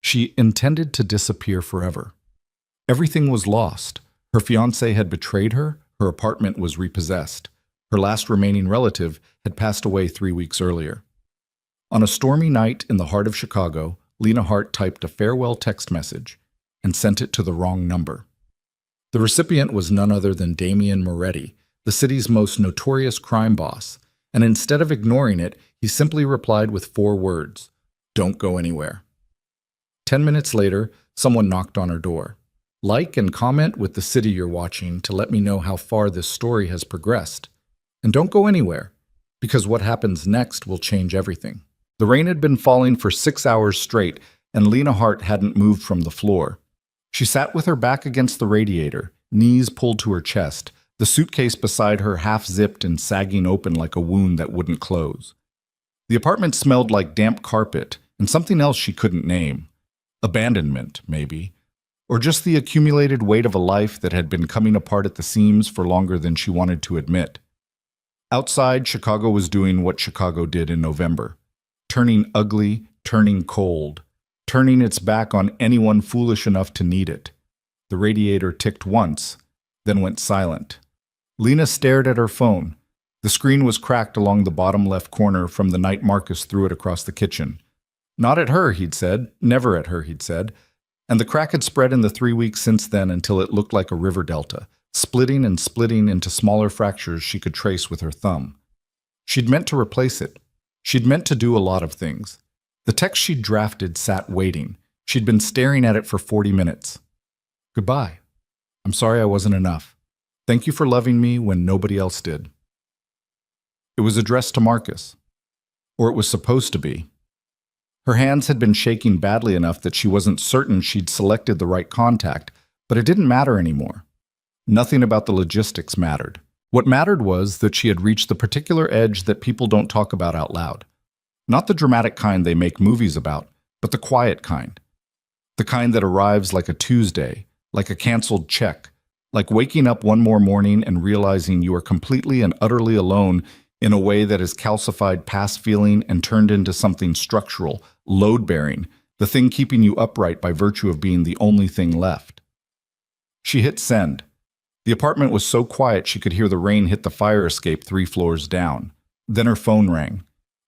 She intended to disappear forever. Everything was lost. Her fiancé had betrayed her, her apartment was repossessed. Her last remaining relative had passed away 3 weeks earlier. On a stormy night in the heart of Chicago, Lena Hart typed a farewell text message and sent it to the wrong number. The recipient was none other than Damian Moretti, the city's most notorious crime boss, and instead of ignoring it, he simply replied with 4 words, "Don't go anywhere." 10 minutes later, someone knocked on her door. Like and comment with the city you're watching to let me know how far this story has progressed. And don't go anywhere, because what happens next will change everything. The rain had been falling for 6 hours straight, and Lena Hart hadn't moved from the floor. She sat with her back against the radiator, knees pulled to her chest, the suitcase beside her half-zipped and sagging open like a wound that wouldn't close. The apartment smelled like damp carpet and something else she couldn't name. Abandonment, maybe. Or just the accumulated weight of a life that had been coming apart at the seams for longer than she wanted to admit. Outside, Chicago was doing what Chicago did in November. Turning ugly, turning cold, turning its back on anyone foolish enough to need it. The radiator ticked once, then went silent. Lena stared at her phone. The screen was cracked along the bottom left corner from the night Marcus threw it across the kitchen. Not at her, he'd said. Never at her, he'd said. And the crack had spread in the 3 weeks since then until it looked like a river delta, splitting and splitting into smaller fractures she could trace with her thumb. She'd meant to replace it. She'd meant to do a lot of things. The text she'd drafted sat waiting. She'd been staring at it for 40 minutes. Goodbye. I'm sorry I wasn't enough. Thank you for loving me when nobody else did. It was addressed to Marcus. Or it was supposed to be. Her hands had been shaking badly enough that she wasn't certain she'd selected the right contact, but it didn't matter anymore. Nothing about the logistics mattered. What mattered was that she had reached the particular edge that people don't talk about out loud. Not the dramatic kind they make movies about, but the quiet kind. The kind that arrives like a Tuesday, like a canceled check, like waking up one more morning and realizing you are completely and utterly alone in a way that has calcified past feeling and turned into something structural, load-bearing, the thing keeping you upright by virtue of being the only thing left. She hit send. The apartment was so quiet she could hear the rain hit the fire escape 3 floors down. Then her phone rang.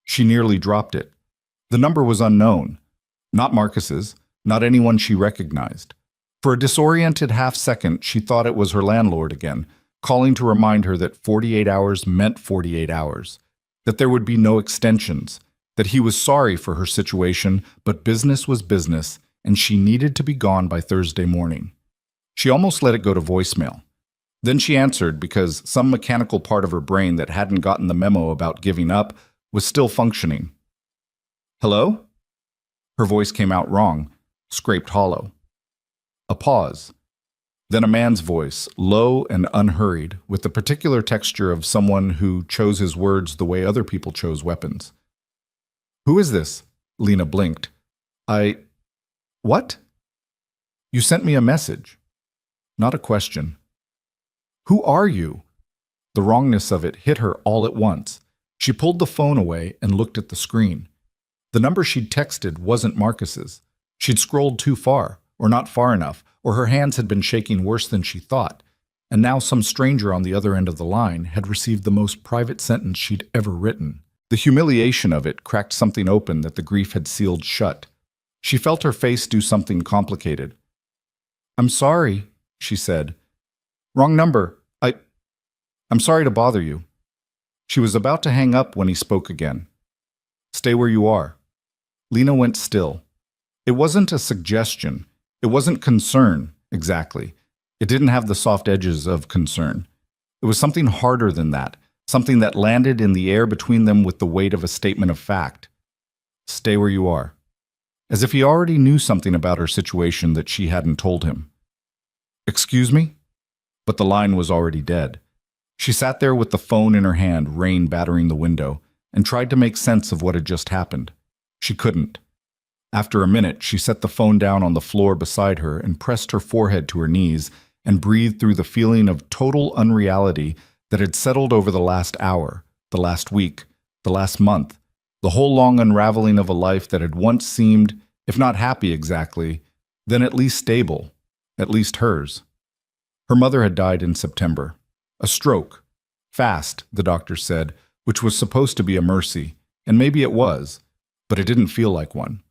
She nearly dropped it. The number was unknown. Not Marcus's, not anyone she recognized. For a disoriented half-second, she thought it was her landlord again, calling to remind her that 48 hours meant 48 hours, that there would be no extensions, that he was sorry for her situation, but business was business, and she needed to be gone by Thursday morning. She almost let it go to voicemail. Then she answered because some mechanical part of her brain that hadn't gotten the memo about giving up was still functioning. Hello? Her voice came out wrong, scraped hollow. A pause. Then a man's voice, low and unhurried, with the particular texture of someone who chose his words the way other people chose weapons. Who is this? Lena blinked. What? You sent me a message. Not a question. Who are you? The wrongness of it hit her all at once. She pulled the phone away and looked at the screen. The number she'd texted wasn't Marcus's. She'd scrolled too far, or not far enough, or her hands had been shaking worse than she thought, and now some stranger on the other end of the line had received the most private sentence she'd ever written. The humiliation of it cracked something open that the grief had sealed shut. She felt her face do something complicated. I'm sorry, she said. Wrong number. I'm sorry to bother you. She was about to hang up when he spoke again. Stay where you are. Lena went still. It wasn't a suggestion. It wasn't concern, exactly. It didn't have the soft edges of concern. It was something harder than that, something that landed in the air between them with the weight of a statement of fact. Stay where you are. As if he already knew something about her situation that she hadn't told him. Excuse me? But the line was already dead. She sat there with the phone in her hand, rain battering the window, and tried to make sense of what had just happened. She couldn't. After a minute, she set the phone down on the floor beside her and pressed her forehead to her knees and breathed through the feeling of total unreality that had settled over the last hour, the last week, the last month, the whole long unraveling of a life that had once seemed If not happy exactly, then at least stable, at least hers. Her mother had died in September. A stroke. Fast, the doctor said, which was supposed to be a mercy, and maybe it was, but it didn't feel like one.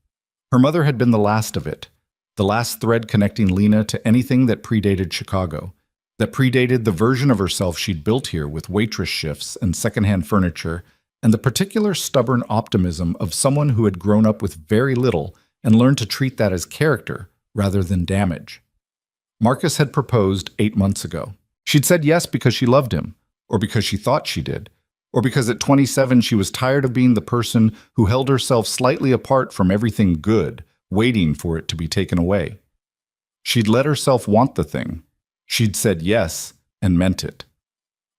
Her mother had been the last of it, the last thread connecting Lena to anything that predated Chicago, that predated the version of herself she'd built here with waitress shifts and secondhand furniture, and the particular stubborn optimism of someone who had grown up with very little and learned to treat that as character rather than damage. Marcus had proposed 8 months ago. She'd said yes because she loved him, or because she thought she did, or because at 27 she was tired of being the person who held herself slightly apart from everything good, waiting for it to be taken away. She'd let herself want the thing. She'd said yes and meant it.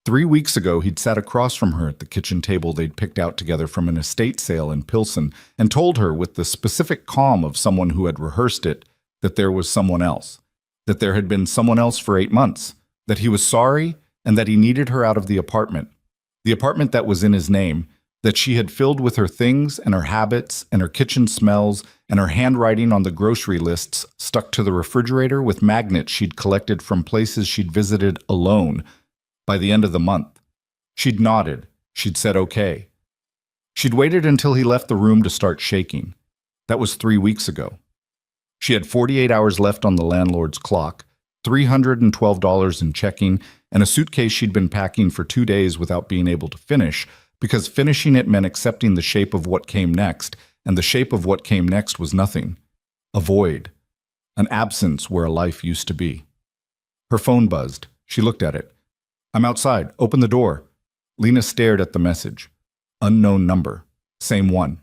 3 weeks ago, he'd sat across from her at the kitchen table they'd picked out together from an estate sale in Pilsen and told her with the specific calm of someone who had rehearsed it that there was someone else, that there had been someone else for 8 months, that he was sorry and that he needed her out of the apartment that was in his name, that she had filled with her things and her habits and her kitchen smells and her handwriting on the grocery lists stuck to the refrigerator with magnets she'd collected from places she'd visited alone. By the end of the month, she'd nodded. She'd said okay. She'd waited until he left the room to start shaking. That was 3 weeks ago. She had 48 hours left on the landlord's clock, $312 in checking, and a suitcase she'd been packing for 2 days without being able to finish, because finishing it meant accepting the shape of what came next, and the shape of what came next was nothing. A void. An absence where a life used to be. Her phone buzzed. She looked at it. "I'm outside. Open the door." Lena stared at the message. Unknown number. Same one.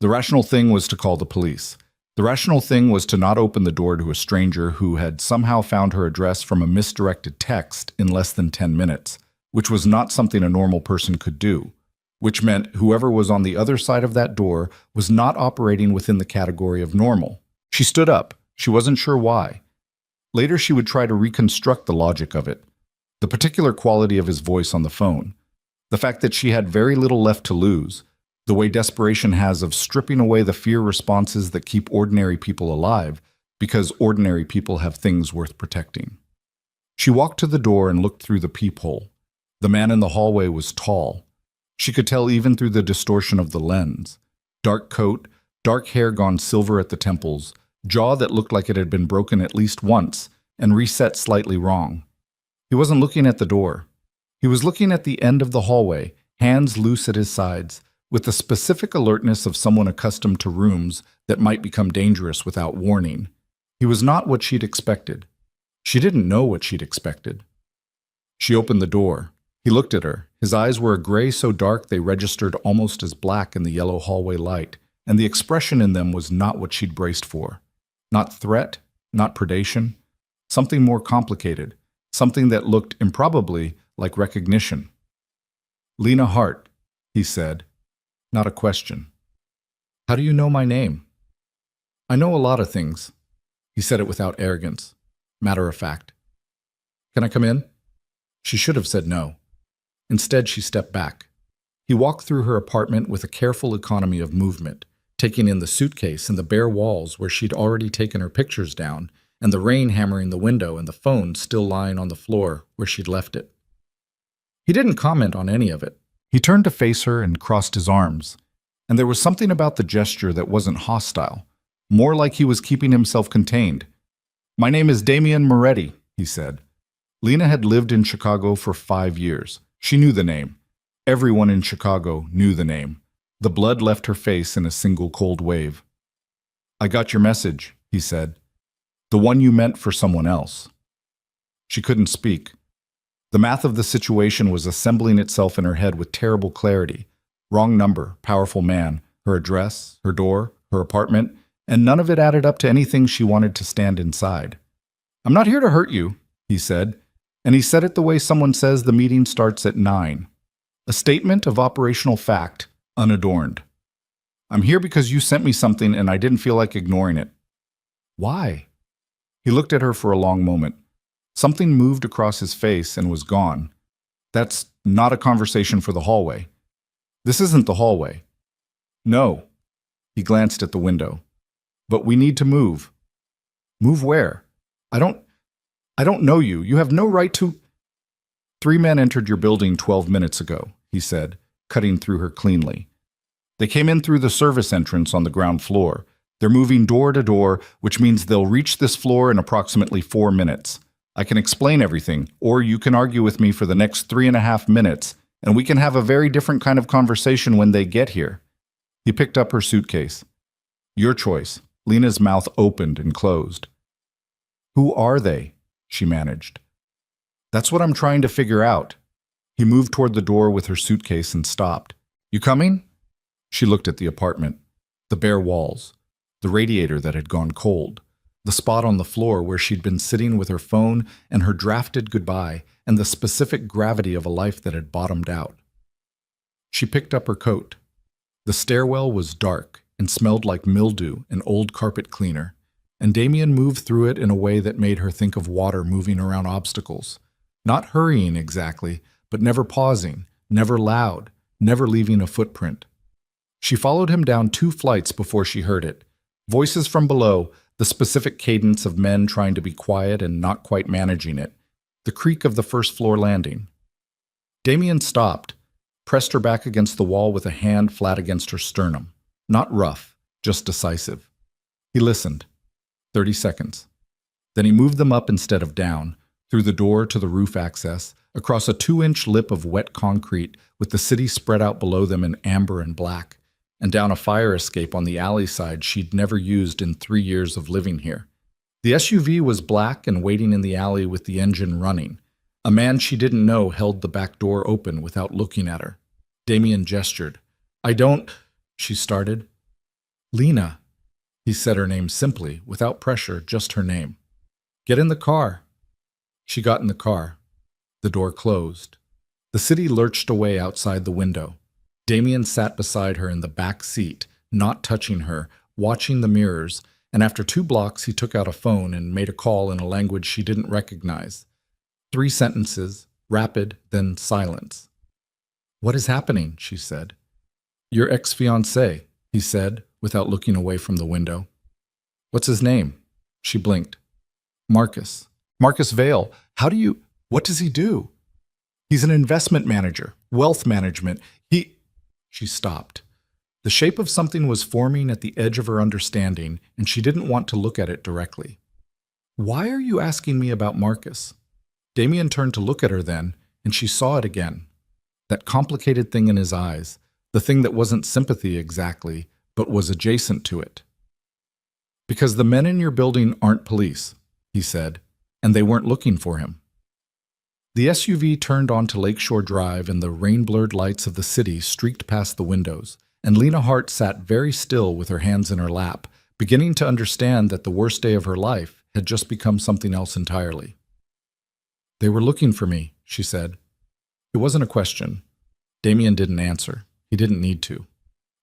The rational thing was to call the police. The rational thing was to not open the door to a stranger who had somehow found her address from a misdirected text in less than 10 minutes, which was not something a normal person could do, which meant whoever was on the other side of that door was not operating within the category of normal. She stood up. She wasn't sure why. Later she would try to reconstruct the logic of it. The particular quality of his voice on the phone. The fact that she had very little left to lose. The way desperation has of stripping away the fear responses that keep ordinary people alive, because ordinary people have things worth protecting. She walked to the door and looked through the peephole. The man in the hallway was tall. She could tell even through the distortion of the lens. Dark coat, dark hair gone silver at the temples, jaw that looked like it had been broken at least once and reset slightly wrong. He wasn't looking at the door. He was looking at the end of the hallway, hands loose at his sides, with the specific alertness of someone accustomed to rooms that might become dangerous without warning. He was not what she'd expected. She didn't know what she'd expected. She opened the door. He looked at her. His eyes were a gray so dark they registered almost as black in the yellow hallway light, and the expression in them was not what she'd braced for. Not threat, not predation. Something more complicated. Something that looked improbably like recognition. "Lena Hart," he said. Not a question. "How do you know my name?" "I know a lot of things." He said it without arrogance. Matter of fact. "Can I come in?" She should have said no. Instead, she stepped back. He walked through her apartment with a careful economy of movement, taking in the suitcase and the bare walls where she'd already taken her pictures down, and the rain hammering the window and the phone still lying on the floor where she'd left it. He didn't comment on any of it. He turned to face her and crossed his arms, and there was something about the gesture that wasn't hostile, more like he was keeping himself contained. "My name is Damian Moretti," he said. Lena had lived in Chicago for 5 years. She knew the name. Everyone in Chicago knew the name. The blood left her face in a single cold wave. "I got your message," he said. "The one you meant for someone else." She couldn't speak. The math of the situation was assembling itself in her head with terrible clarity. Wrong number, powerful man, her address, her door, her apartment, and none of it added up to anything she wanted to stand inside. "I'm not here to hurt you," he said, and he said it the way someone says the meeting starts at 9. A statement of operational fact, unadorned. "I'm here because you sent me something and I didn't feel like ignoring it." "Why?" He looked at her for a long moment. Something moved across his face and was gone. "That's not a conversation for the hallway." "This isn't the hallway." "No." He glanced at the window. But we need to move. Move where? I don't know you. You have no right to. 3 men entered your building 12 minutes ago, he said, cutting through her cleanly. They came in through the service entrance on the ground floor. They're moving door to door, which means they'll reach this floor in approximately 4 minutes. I can explain everything, or you can argue with me for the next 3.5 minutes, and we can have a very different kind of conversation when they get here. He picked up her suitcase. Your choice. Lena's mouth opened and closed. Who are they? She managed. That's what I'm trying to figure out. He moved toward the door with her suitcase and stopped. You coming? She looked at the apartment. The bare walls. The radiator that had gone cold. The spot on the floor where she'd been sitting with her phone and her drafted goodbye, and the specific gravity of a life that had bottomed out. She picked up her coat. The stairwell was dark and smelled like mildew and old carpet cleaner, and Damien moved through it in a way that made her think of water moving around obstacles. Not hurrying exactly, but never pausing, never loud, never leaving a footprint. She followed him down 2 flights before she heard it. Voices from below, the specific cadence of men trying to be quiet and not quite managing it, the creak of the first-floor landing. Damien stopped, pressed her back against the wall with a hand flat against her sternum. Not rough, just decisive. He listened. 30 seconds. Then he moved them up instead of down, through the door to the roof access, across a 2-inch lip of wet concrete with the city spread out below them in amber and black, and down a fire escape on the alley side she'd never used in 3 years of living here. The SUV was black and waiting in the alley with the engine running. A man she didn't know held the back door open without looking at her. Damien gestured. I don't, she started. Lena. He said her name simply, without pressure, just her name. Get in the car. She got in the car. The door closed. The city lurched away outside the window. Damien sat beside her in the back seat, not touching her, watching the mirrors, and after 2 blocks he took out a phone and made a call in a language she didn't recognize. 3 sentences, rapid, then silence. What is happening? She said. Your ex-fiancé, he said, without looking away from the window. What's his name? She blinked. Marcus. Marcus Vale. What does he do? He's an investment manager, wealth management. She stopped. The shape of something was forming at the edge of her understanding, and she didn't want to look at it directly. Why are you asking me about Marcus? Damien turned to look at her then, and she saw it again. That complicated thing in his eyes, the thing that wasn't sympathy exactly, but was adjacent to it. Because the men in your building aren't police, he said, and they weren't looking for him. The SUV turned onto Lakeshore Drive and the rain-blurred lights of the city streaked past the windows, and Lena Hart sat very still with her hands in her lap, beginning to understand that the worst day of her life had just become something else entirely. They were looking for me, she said. It wasn't a question. Damien didn't answer. He didn't need to.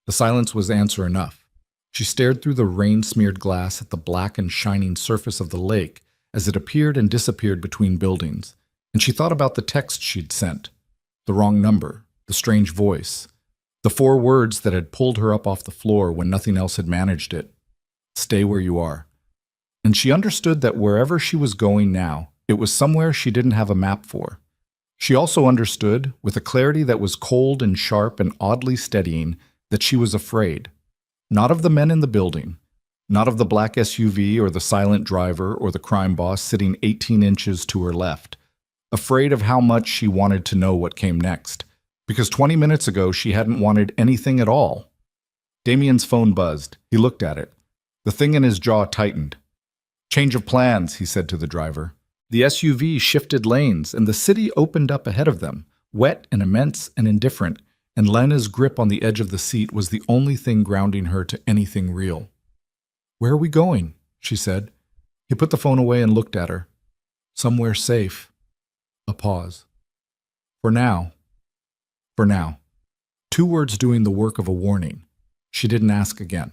The silence was answer enough. She stared through the rain-smeared glass at the black and shining surface of the lake as it appeared and disappeared between buildings, and she thought about the text she'd sent, the wrong number, the strange voice, the 4 words that had pulled her up off the floor when nothing else had managed it. Stay where you are. And she understood that wherever she was going now, it was somewhere she didn't have a map for. She also understood, with a clarity that was cold and sharp and oddly steadying, that she was afraid. Not of the men in the building, not of the black SUV or the silent driver or the crime boss sitting 18 inches to her left. Afraid of how much she wanted to know what came next, because 20 minutes ago she hadn't wanted anything at all. Damien's phone buzzed. He looked at it. The thing in his jaw tightened. Change of plans, he said to the driver. The SUV shifted lanes, and the city opened up ahead of them, wet and immense and indifferent, and Lena's grip on the edge of the seat was the only thing grounding her to anything real. Where are we going? She said. He put the phone away and looked at her. Somewhere safe. A pause. For now. 2 words doing the work of a warning. She didn't ask again.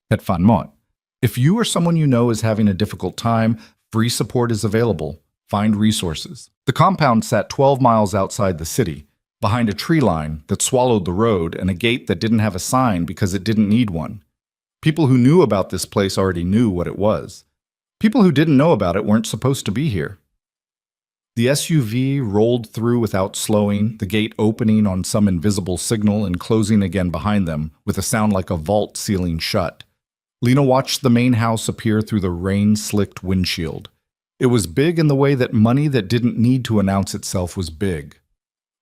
Het van Mott. If you or someone you know is having a difficult time, free support is available. Find resources. The compound sat 12 miles outside the city. behind a tree line that swallowed the road and a gate that didn't have a sign because it didn't need one. People who knew about this place already knew what it was. People who didn't know about it weren't supposed to be here. The SUV rolled through without slowing, the gate opening on some invisible signal and closing again behind them with a sound like a vault sealing shut. Lena watched the main house appear through the rain-slicked windshield. It was big in the way that money that didn't need to announce itself was big.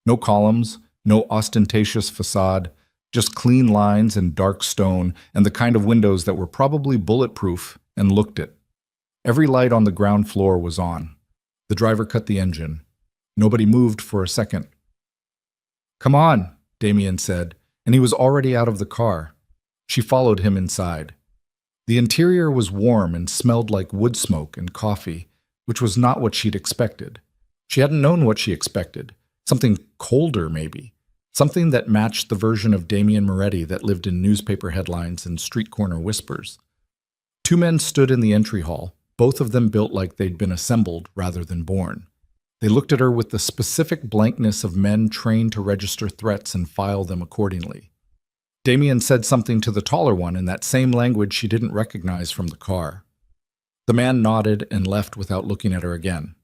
No columns, no ostentatious facade, just clean lines and dark stone and the kind of windows that were probably bulletproof and looked it. Every light on the ground floor was on. The driver cut the engine. Nobody moved for a second. "Come on," Damien said, and he was already out of the car. She followed him inside. The interior was warm and smelled like wood smoke and coffee, which was not what she'd expected. She hadn't known what she expected. Something colder, maybe. Something that matched the version of Damien Moretti that lived in newspaper headlines and street corner whispers. Two men stood in the entry hall, both of them built like they'd been assembled rather than born. They looked at her with the specific blankness of men trained to register threats and file them accordingly. Damien said something to the taller one in that same language she didn't recognize from the car. The man nodded and left without looking at her again.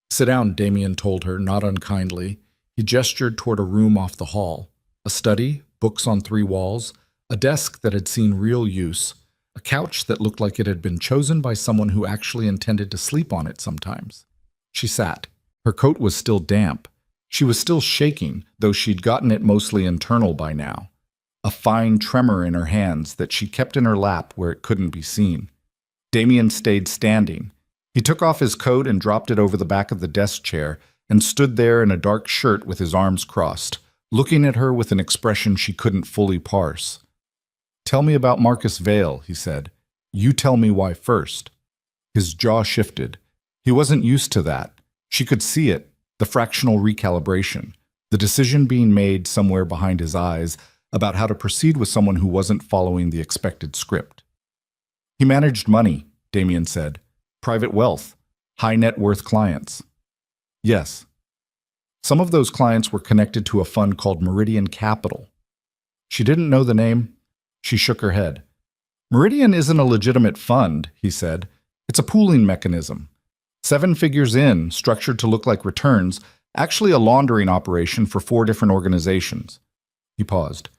"Sit down," Damien told her, not unkindly. He gestured toward a room off the hall. A study, books on 3 walls, a desk that had seen real use, a couch that looked like it had been chosen by someone who actually intended to sleep on it sometimes. She sat. Her coat was still damp. She was still shaking, though she'd gotten it mostly internal by now. A fine tremor in her hands that she kept in her lap where it couldn't be seen. Damien stayed standing. He took off his coat and dropped it over the back of the desk chair and stood there in a dark shirt with his arms crossed, looking at her with an expression she couldn't fully parse. "Tell me about Marcus Vale," he said. "You tell me why first." His jaw shifted. He wasn't used to that. She could see it, the fractional recalibration, the decision being made somewhere behind his eyes about how to proceed with someone who wasn't following the expected script. "He managed money," Damien said. "Private wealth, high net worth clients." "Yes." "Some of those clients were connected to a fund called Meridian Capital." She didn't know the name. She shook her head. "Meridian isn't a legitimate fund," he said. "It's a pooling mechanism. 7 figures in, structured to look like returns, actually a laundering operation for 4 different organizations." He paused.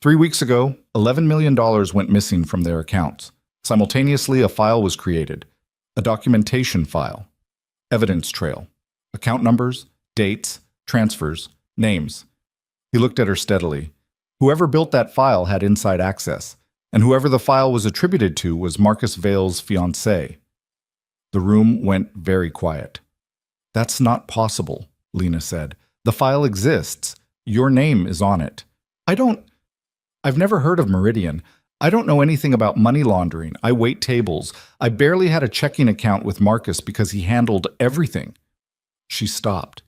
3 weeks ago, $11 million went missing from their accounts. Simultaneously, a file was created, a documentation file, evidence trail, account numbers, dates, transfers, names. He looked at her steadily. Whoever built that file had inside access, and whoever the file was attributed to was Marcus Vale's fiancée. The room went very quiet. "That's not possible," Lena said. "The file exists. Your name is on it." I've never heard of Meridian. I don't know anything about money laundering. I wait tables. I barely had a checking account with Marcus because he handled everything." She stopped.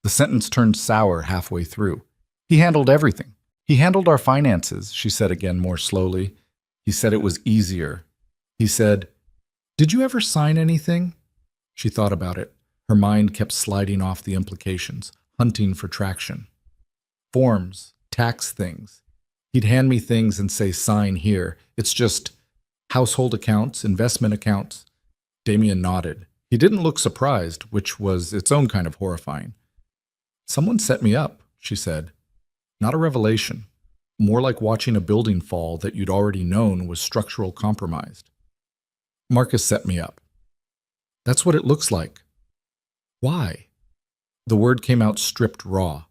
The sentence turned sour halfway through. "He handled everything. He handled our finances," she said again more slowly. "He said it was easier. He said, 'Did you ever sign anything?'" She thought about it. Her mind kept sliding off the implications, hunting for traction. "Forms, tax things. He'd hand me things and say, 'Sign here.' It's just household accounts, investment accounts." Damien nodded. He didn't look surprised, which was its own kind of horrifying. "Someone set me up," she said. Not a revelation. More like watching a building fall that you'd already known was structural compromised. "Marcus set me up." "That's what it looks like." "Why?" The word came out stripped raw.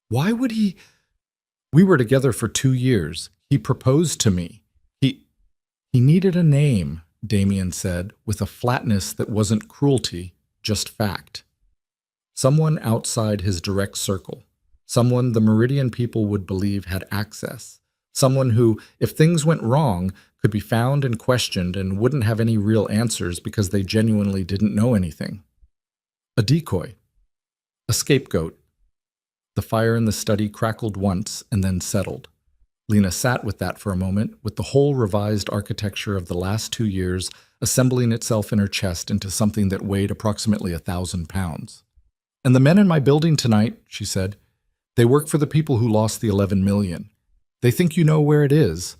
"Why would he—" "We were together for 2 years. He proposed to me. He needed a name," Damien said, with a flatness that wasn't cruelty, just fact. Someone outside his direct circle. Someone the Meridian people would believe had access. Someone who, if things went wrong, could be found and questioned and wouldn't have any real answers because they genuinely didn't know anything. A decoy. A scapegoat. The fire in the study crackled once and then settled. Lena sat with that for a moment, with the whole revised architecture of the last 2 years assembling itself in her chest into something that weighed approximately 1,000 pounds. "And the men in my building tonight," she said, They work for the people who lost the 11 million. They think you know where it is,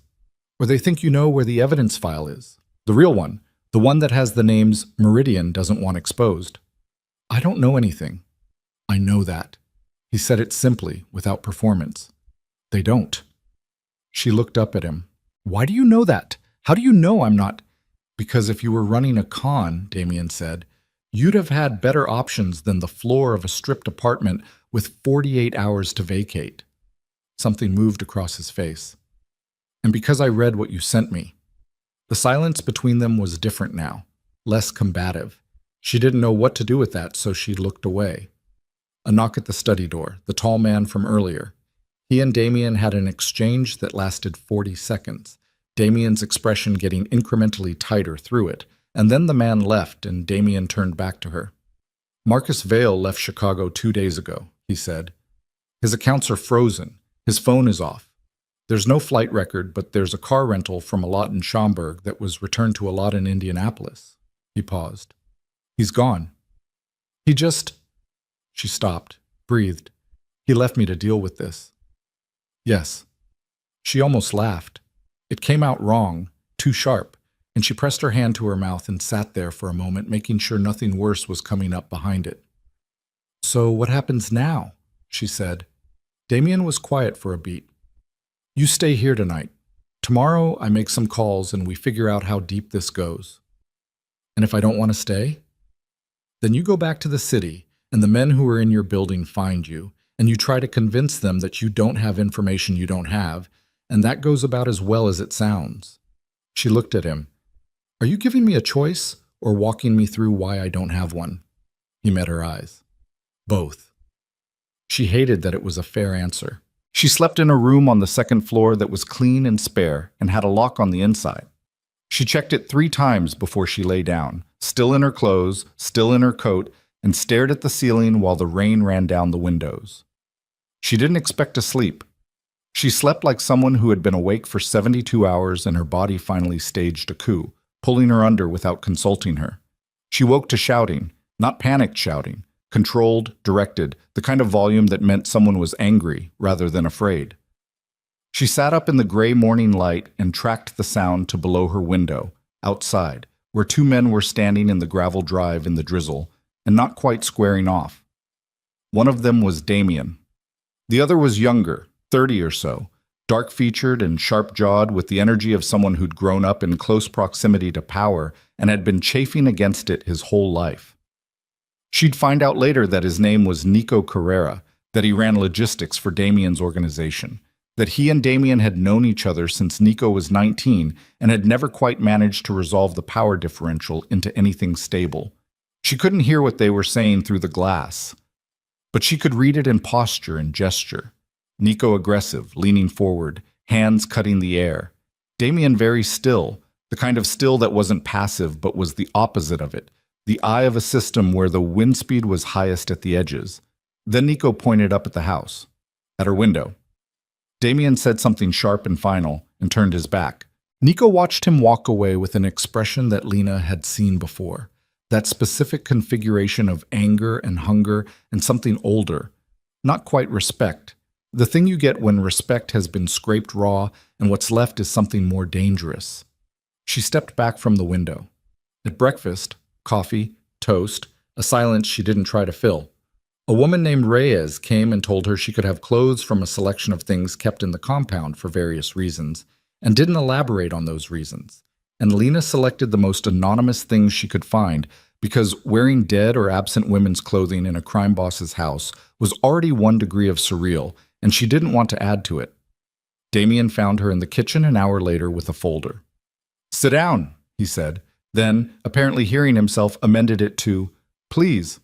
or they think you know where the evidence file is. The real one, the one that has the names Meridian doesn't want exposed. I don't know anything. I know that. He said it simply, without performance. They don't. She looked up at him. Why do you know that? How do you know I'm not? Because if you were running a con, Damien said, you'd have had better options than the floor of a stripped apartment with 48 hours to vacate. Something moved across his face. And because I read what you sent me. The silence between them was different now, less combative. She didn't know what to do with that, so she looked away. A knock at the study door, the tall man from earlier. He and Damien had an exchange that lasted 40 seconds, Damien's expression getting incrementally tighter through it, and then the man left and Damien turned back to her. Marcus Vale left Chicago 2 days ago, he said. His accounts are frozen. His phone is off. There's no flight record, but there's a car rental from a lot in Schaumburg that was returned to a lot in Indianapolis. He paused. He's gone. He just... She stopped, breathed. He left me to deal with this. Yes. She almost laughed. It came out wrong, too sharp, and she pressed her hand to her mouth and sat there for a moment, making sure nothing worse was coming up behind it. So what happens now? She said. Damien was quiet for a beat. You stay here tonight. Tomorrow I make some calls and we figure out how deep this goes. And if I don't want to stay? Then you go back to the city and the men who are in your building find you, and you try to convince them that you don't have information you don't have, and that goes about as well as it sounds. She looked at him. Are you giving me a choice or walking me through why I don't have one? He met her eyes. Both. She hated that it was a fair answer. She slept in a room on the second floor that was clean and spare and had a lock on the inside. She checked it 3 times before she lay down, still in her clothes, still in her coat, and stared at the ceiling while the rain ran down the windows. She didn't expect to sleep. She slept like someone who had been awake for 72 hours and her body finally staged a coup, pulling her under without consulting her. She woke to shouting, not panicked shouting, controlled, directed, the kind of volume that meant someone was angry rather than afraid. She sat up in the gray morning light and tracked the sound to below her window, outside, where 2 men were standing in the gravel drive in the drizzle, and not quite squaring off. One of them was Damien. The other was younger, 30 or so, dark-featured and sharp-jawed with the energy of someone who'd grown up in close proximity to power and had been chafing against it his whole life. She'd find out later that his name was Nico Carrera, that he ran logistics for Damien's organization, that he and Damien had known each other since Nico was 19 and had never quite managed to resolve the power differential into anything stable. She couldn't hear what they were saying through the glass, but she could read it in posture and gesture. Nico aggressive, leaning forward, hands cutting the air. Damien very still, the kind of still that wasn't passive but was the opposite of it, the eye of a system where the wind speed was highest at the edges. Then Nico pointed up at the house, at her window. Damien said something sharp and final and turned his back. Nico watched him walk away with an expression that Lena had seen before. That specific configuration of anger and hunger and something older. Not quite respect. The thing you get when respect has been scraped raw and what's left is something more dangerous. She stepped back from the window. At breakfast, coffee, toast, a silence she didn't try to fill. A woman named Reyes came and told her she could have clothes from a selection of things kept in the compound for various reasons, and didn't elaborate on those reasons. And Lena selected the most anonymous things she could find because wearing dead or absent women's clothing in a crime boss's house was already 1 degree of surreal, and she didn't want to add to it. Damien found her in the kitchen an hour later with a folder. "Sit down," he said, then, apparently hearing himself, amended it to, "Please."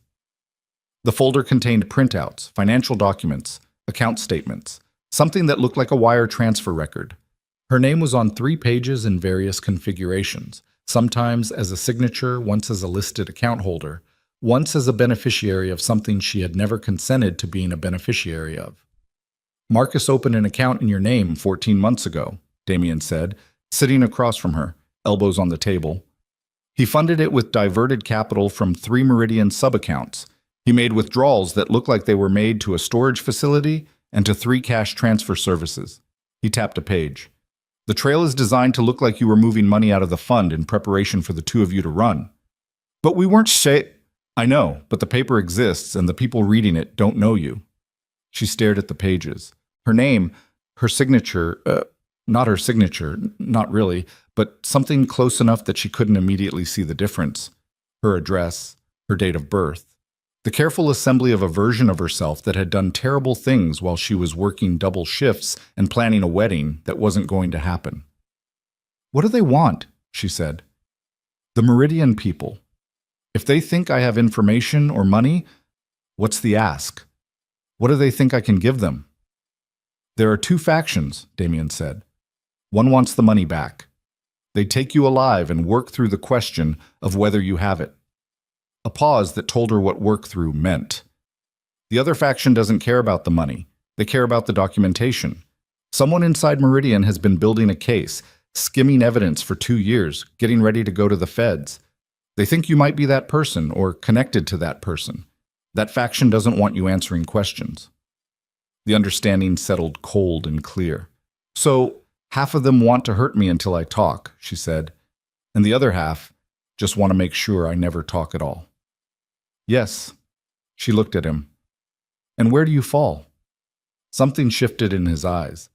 The folder contained printouts, financial documents, account statements, something that looked like a wire transfer record. Her name was on 3 pages in various configurations, sometimes as a signature, once as a listed account holder, once as a beneficiary of something she had never consented to being a beneficiary of. "Marcus opened an account in your name 14 months ago," Damien said, sitting across from her, elbows on the table. "He funded it with diverted capital from 3 Meridian sub-accounts. He made withdrawals that looked like they were made to a storage facility and to 3 cash transfer services. He tapped a page. The trail is designed to look like you were moving money out of the fund in preparation for the two of you to run. But we weren't I know, but the paper exists and the people reading it don't know you. She stared at the pages. Her name, her signature, not her signature, not really, but something close enough that she couldn't immediately see the difference. Her address, her date of birth. The careful assembly of a version of herself that had done terrible things while she was working double shifts and planning a wedding that wasn't going to happen. What do they want? She said. The Meridian people. If they think I have information or money, what's the ask? What do they think I can give them? There are 2 factions, Damien said. One wants the money back. They take you alive and work through the question of whether you have it. A pause that told her what work through meant. The other faction doesn't care about the money. They care about the documentation. Someone inside Meridian has been building a case, skimming evidence for 2 years, getting ready to go to the feds. They think you might be that person or connected to that person. That faction doesn't want you answering questions. The understanding settled cold and clear. So, half of them want to hurt me until I talk, she said, and the other half just want to make sure I never talk at all. Yes, she looked at him. And where do you fall? Something shifted in his eyes.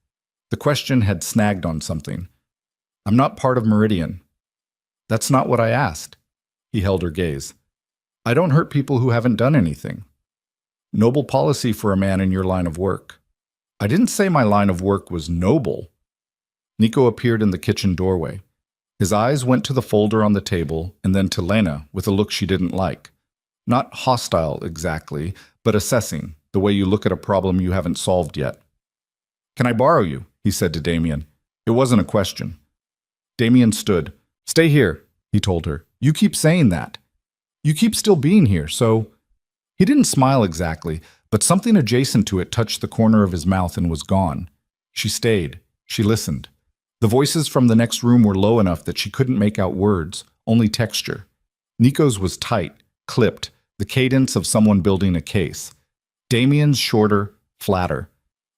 The question had snagged on something. I'm not part of Meridian. That's not what I asked. He held her gaze. I don't hurt people who haven't done anything. Noble policy for a man in your line of work. I didn't say my line of work was noble. Nico appeared in the kitchen doorway. His eyes went to the folder on the table and then to Lena with a look she didn't like. Not hostile exactly, but assessing, the way you look at a problem you haven't solved yet. Can I borrow you? He said to Damien. It wasn't a question. Damien stood. Stay here, he told her. You keep saying that. You keep still being here, so... He didn't smile exactly, but something adjacent to it touched the corner of his mouth and was gone. She stayed. She listened. The voices from the next room were low enough that she couldn't make out words, only texture. Nico's was tight, clipped, the cadence of someone building a case. Damien's shorter, flatter.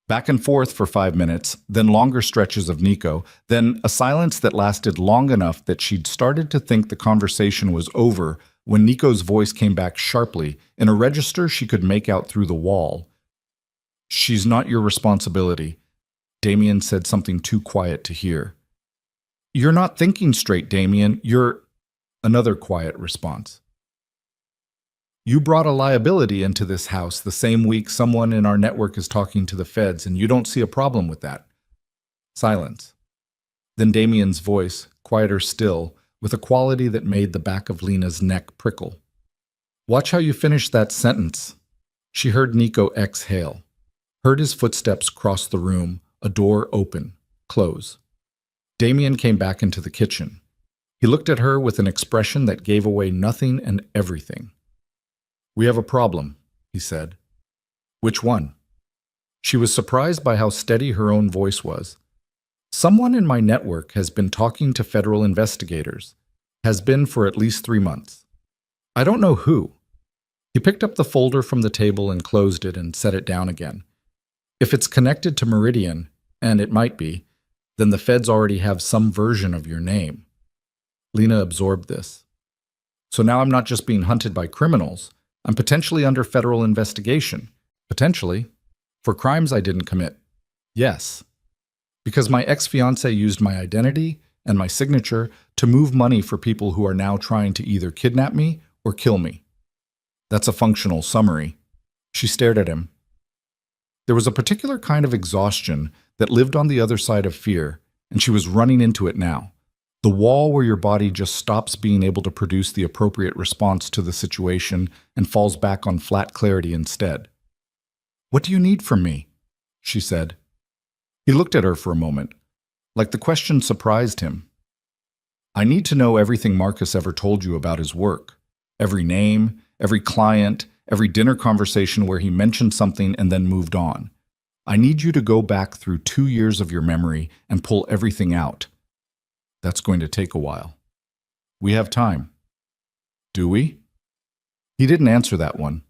Back and forth for 5 minutes, then longer stretches of Nico, then a silence that lasted long enough that she'd started to think the conversation was over when Nico's voice came back sharply in a register she could make out through the wall. She's not your responsibility. Damien said something too quiet to hear. You're not thinking straight, Damien. You're... Another quiet response. You brought a liability into this house the same week someone in our network is talking to the feds, and you don't see a problem with that. Silence. Then Damien's voice, quieter still, with a quality that made the back of Lena's neck prickle. Watch how you finish that sentence. She heard Nico exhale, heard his footsteps cross the room, a door open, close. Damien came back into the kitchen. He looked at her with an expression that gave away nothing and everything. We have a problem, he said. Which one? She was surprised by how steady her own voice was. Someone in my network has been talking to federal investigators. Has been for at least 3 months. I don't know who. He picked up the folder from the table and closed it and set it down again. If it's connected to Meridian, and it might be, then the feds already have some version of your name. Lena absorbed this. So now I'm not just being hunted by criminals. I'm potentially under federal investigation. Potentially. For crimes I didn't commit. Yes. Because my ex-fiancé used my identity and my signature to move money for people who are now trying to either kidnap me or kill me. That's a functional summary. She stared at him. There was a particular kind of exhaustion that lived on the other side of fear, and she was running into it now. The wall where your body just stops being able to produce the appropriate response to the situation and falls back on flat clarity instead. What do you need from me? She said. He looked at her for a moment, like the question surprised him. I need to know everything Marcus ever told you about his work. Every name, every client, every dinner conversation where he mentioned something and then moved on. I need you to go back through 2 years of your memory and pull everything out. That's going to take a while. We have time. Do we? He didn't answer that one.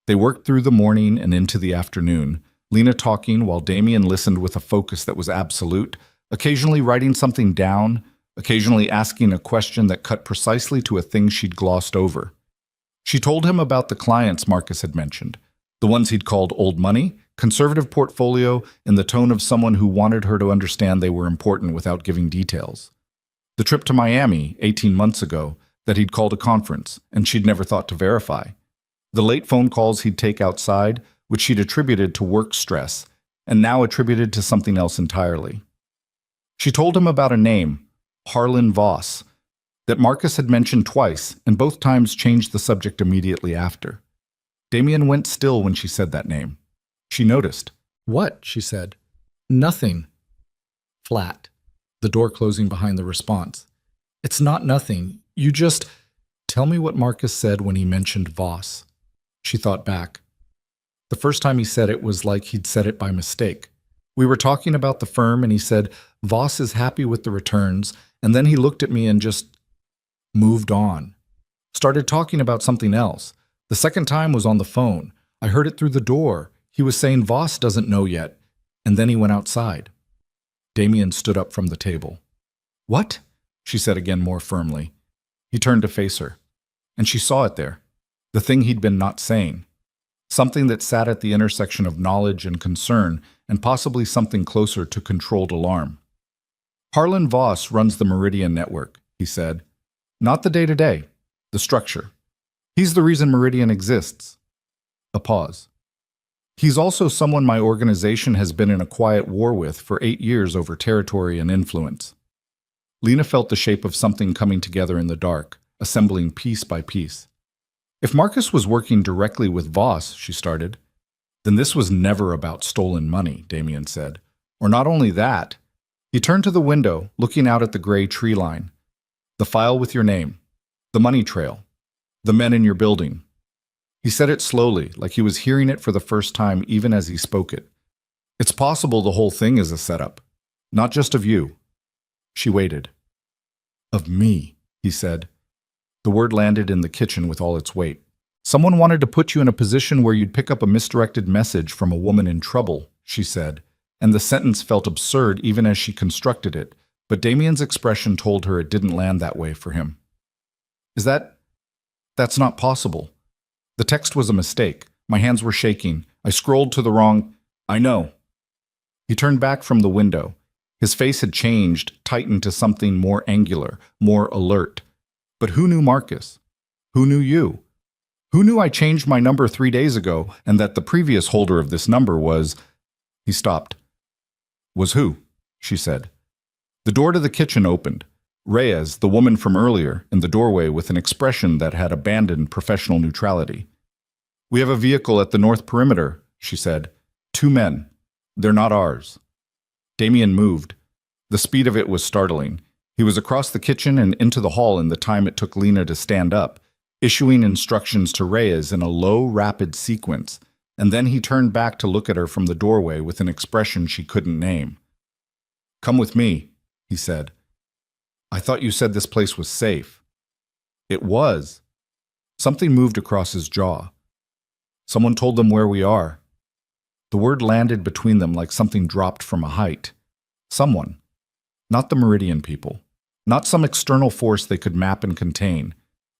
They worked through the morning and into the afternoon, Lena talking while Damien listened with a focus that was absolute, occasionally writing something down, occasionally asking a question that cut precisely to a thing she'd glossed over. She told him about the clients Marcus had mentioned, the ones he'd called old money, conservative portfolio, in the tone of someone who wanted her to understand they were important without giving details. The trip to Miami 18 months ago that he'd called a conference, and she'd never thought to verify. The late phone calls he'd take outside, which she'd attributed to work stress, and now attributed to something else entirely. She told him about a name, Harlan Voss, that Marcus had mentioned twice, and both times changed the subject immediately after. Damien went still when she said that name. She noticed. "What?" she said. "Nothing." Flat. The door closing behind the response. "It's not nothing. You just—" "Tell me what Marcus said when he mentioned Voss." She thought back. The first time he said it was like he'd said it by mistake. We were talking about the firm and he said, "Voss is happy with the returns," and then he looked at me and just moved on. Started talking about something else. The second time was on the phone. I heard it through the door. He was saying Voss doesn't know yet, and then he went outside. Damien stood up from the table. "What?" she said again more firmly. He turned to face her, and she saw it there, the thing he'd been not saying. Something that sat at the intersection of knowledge and concern, and possibly something closer to controlled alarm. "Harlan Voss runs the Meridian Network," he said. "Not the day-to-day, the structure. He's the reason Meridian exists." A pause. "He's also someone my organization has been in a quiet war with for 8 years over territory and influence." Lena felt the shape of something coming together in the dark, assembling piece by piece. "If Marcus was working directly with Voss," she started, "then this was never about stolen money," Damien said. "Or not only that." He turned to the window, looking out at the gray tree line. "The file with your name. The money trail. The men in your building." He said it slowly, like he was hearing it for the first time even as he spoke it. "It's possible the whole thing is a setup. Not just of you." She waited. "Of me," he said. The word landed in the kitchen with all its weight. "Someone wanted to put you in a position where you'd pick up a misdirected message from a woman in trouble," she said, and the sentence felt absurd even as she constructed it, but Damien's expression told her it didn't land that way for him. That's not possible. The text was a mistake. My hands were shaking. I scrolled to the wrong... I know." He turned back from the window. His face had changed, tightened to something more angular, more alert. "But who knew Marcus? Who knew you? Who knew I changed my number 3 days ago and that the previous holder of this number was..." He stopped. "Was who?" she said. The door to the kitchen opened. Reyes, the woman from earlier, in the doorway with an expression that had abandoned professional neutrality. "We have a vehicle at the north perimeter," she said. 2 men. They're not ours." Damien moved. The speed of it was startling. He was across the kitchen and into the hall in the time it took Lena to stand up, issuing instructions to Reyes in a low, rapid sequence, and then he turned back to look at her from the doorway with an expression she couldn't name. "Come with me," he said. "I thought you said this place was safe." "It was." Something moved across his jaw. "Someone told them where we are." The word landed between them like something dropped from a height. Someone. Not the Meridian people. Not some external force they could map and contain.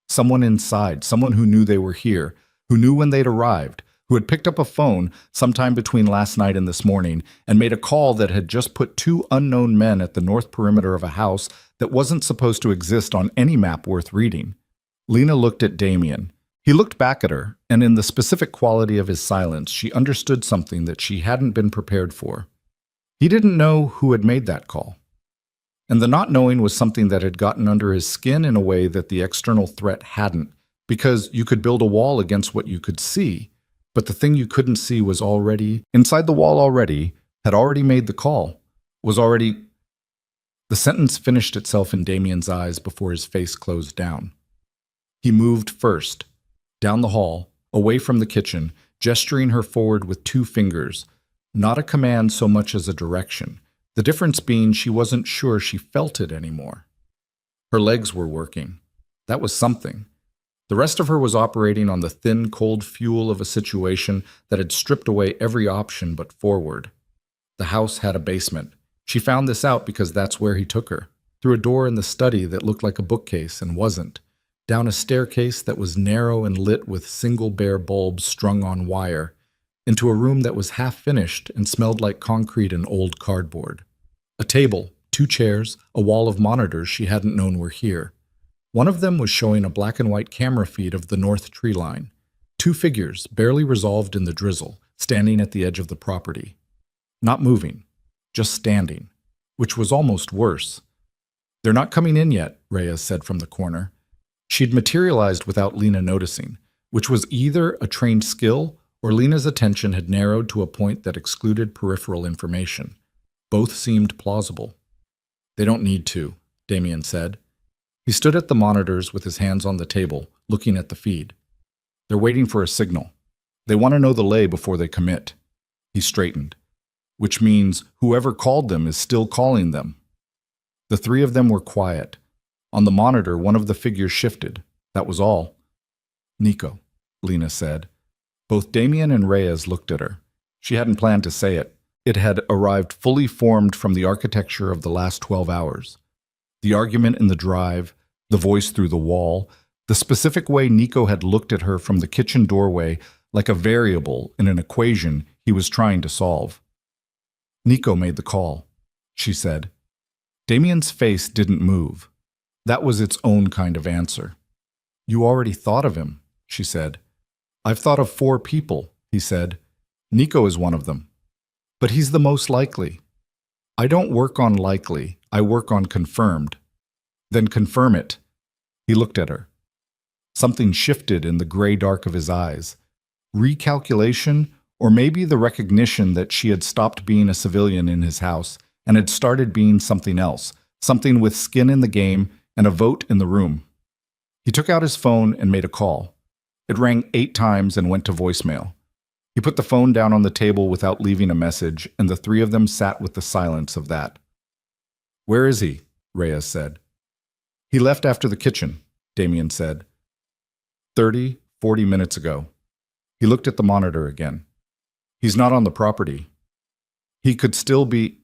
Someone inside, someone who knew they were here, who knew when they'd arrived, who had picked up a phone sometime between last night and this morning and made a call that had just put 2 unknown men at the north perimeter of a house that wasn't supposed to exist on any map worth reading. Lena looked at Damien. He looked back at her, and in the specific quality of his silence, she understood something that she hadn't been prepared for. He didn't know who had made that call. And the not knowing was something that had gotten under his skin in a way that the external threat hadn't, because you could build a wall against what you could see, but the thing you couldn't see was already, inside the wall already, had already made the call, was already... The sentence finished itself in Damien's eyes before his face closed down. He moved first, down the hall, away from the kitchen, gesturing her forward with 2 fingers, not a command so much as a direction, the difference being she wasn't sure she felt it anymore. Her legs were working. That was something. The rest of her was operating on the thin, cold fuel of a situation that had stripped away every option but forward. The house had a basement. She found this out because that's where he took her. Through a door in the study that looked like a bookcase and wasn't. Down a staircase that was narrow and lit with single bare bulbs strung on wire. Into a room that was half finished and smelled like concrete and old cardboard. A table, 2 chairs, a wall of monitors she hadn't known were here. One of them was showing a black and white camera feed of the north tree line. 2 figures, barely resolved in the drizzle, standing at the edge of the property. Not moving, just standing, which was almost worse. "They're not coming in yet," Reyes said from the corner. She'd materialized without Lena noticing, which was either a trained skill or Lena's attention had narrowed to a point that excluded peripheral information. Both seemed plausible. "They don't need to," Damien said. He stood at the monitors with his hands on the table, looking at the feed. "They're waiting for a signal. They want to know the lay before they commit." He straightened. "Which means whoever called them is still calling them." The 3 of them were quiet. On the monitor, one of the figures shifted. That was all. "Nico," Lena said. Both Damien and Reyes looked at her. She hadn't planned to say it. It had arrived fully formed from the architecture of the last 12 hours. The argument in the drive, the voice through the wall, the specific way Nico had looked at her from the kitchen doorway like a variable in an equation he was trying to solve. "Nico made the call," she said. Damien's face didn't move. That was its own kind of answer. "You already thought of him," she said. "I've thought of 4 people," he said. "Nico is one of them. But he's the most likely." "I don't work on likely, I work on confirmed." "Then confirm it." He looked at her. Something shifted in the gray dark of his eyes. Recalculation, or maybe the recognition that she had stopped being a civilian in his house and had started being something else, something with skin in the game and a vote in the room. He took out his phone and made a call. It rang 8 times and went to voicemail. He put the phone down on the table without leaving a message, and the 3 of them sat with the silence of that. "Where is he?" Reyes said. "He left after the kitchen," Damien said. 40 minutes ago. He looked at the monitor again. "He's not on the property. He could still be.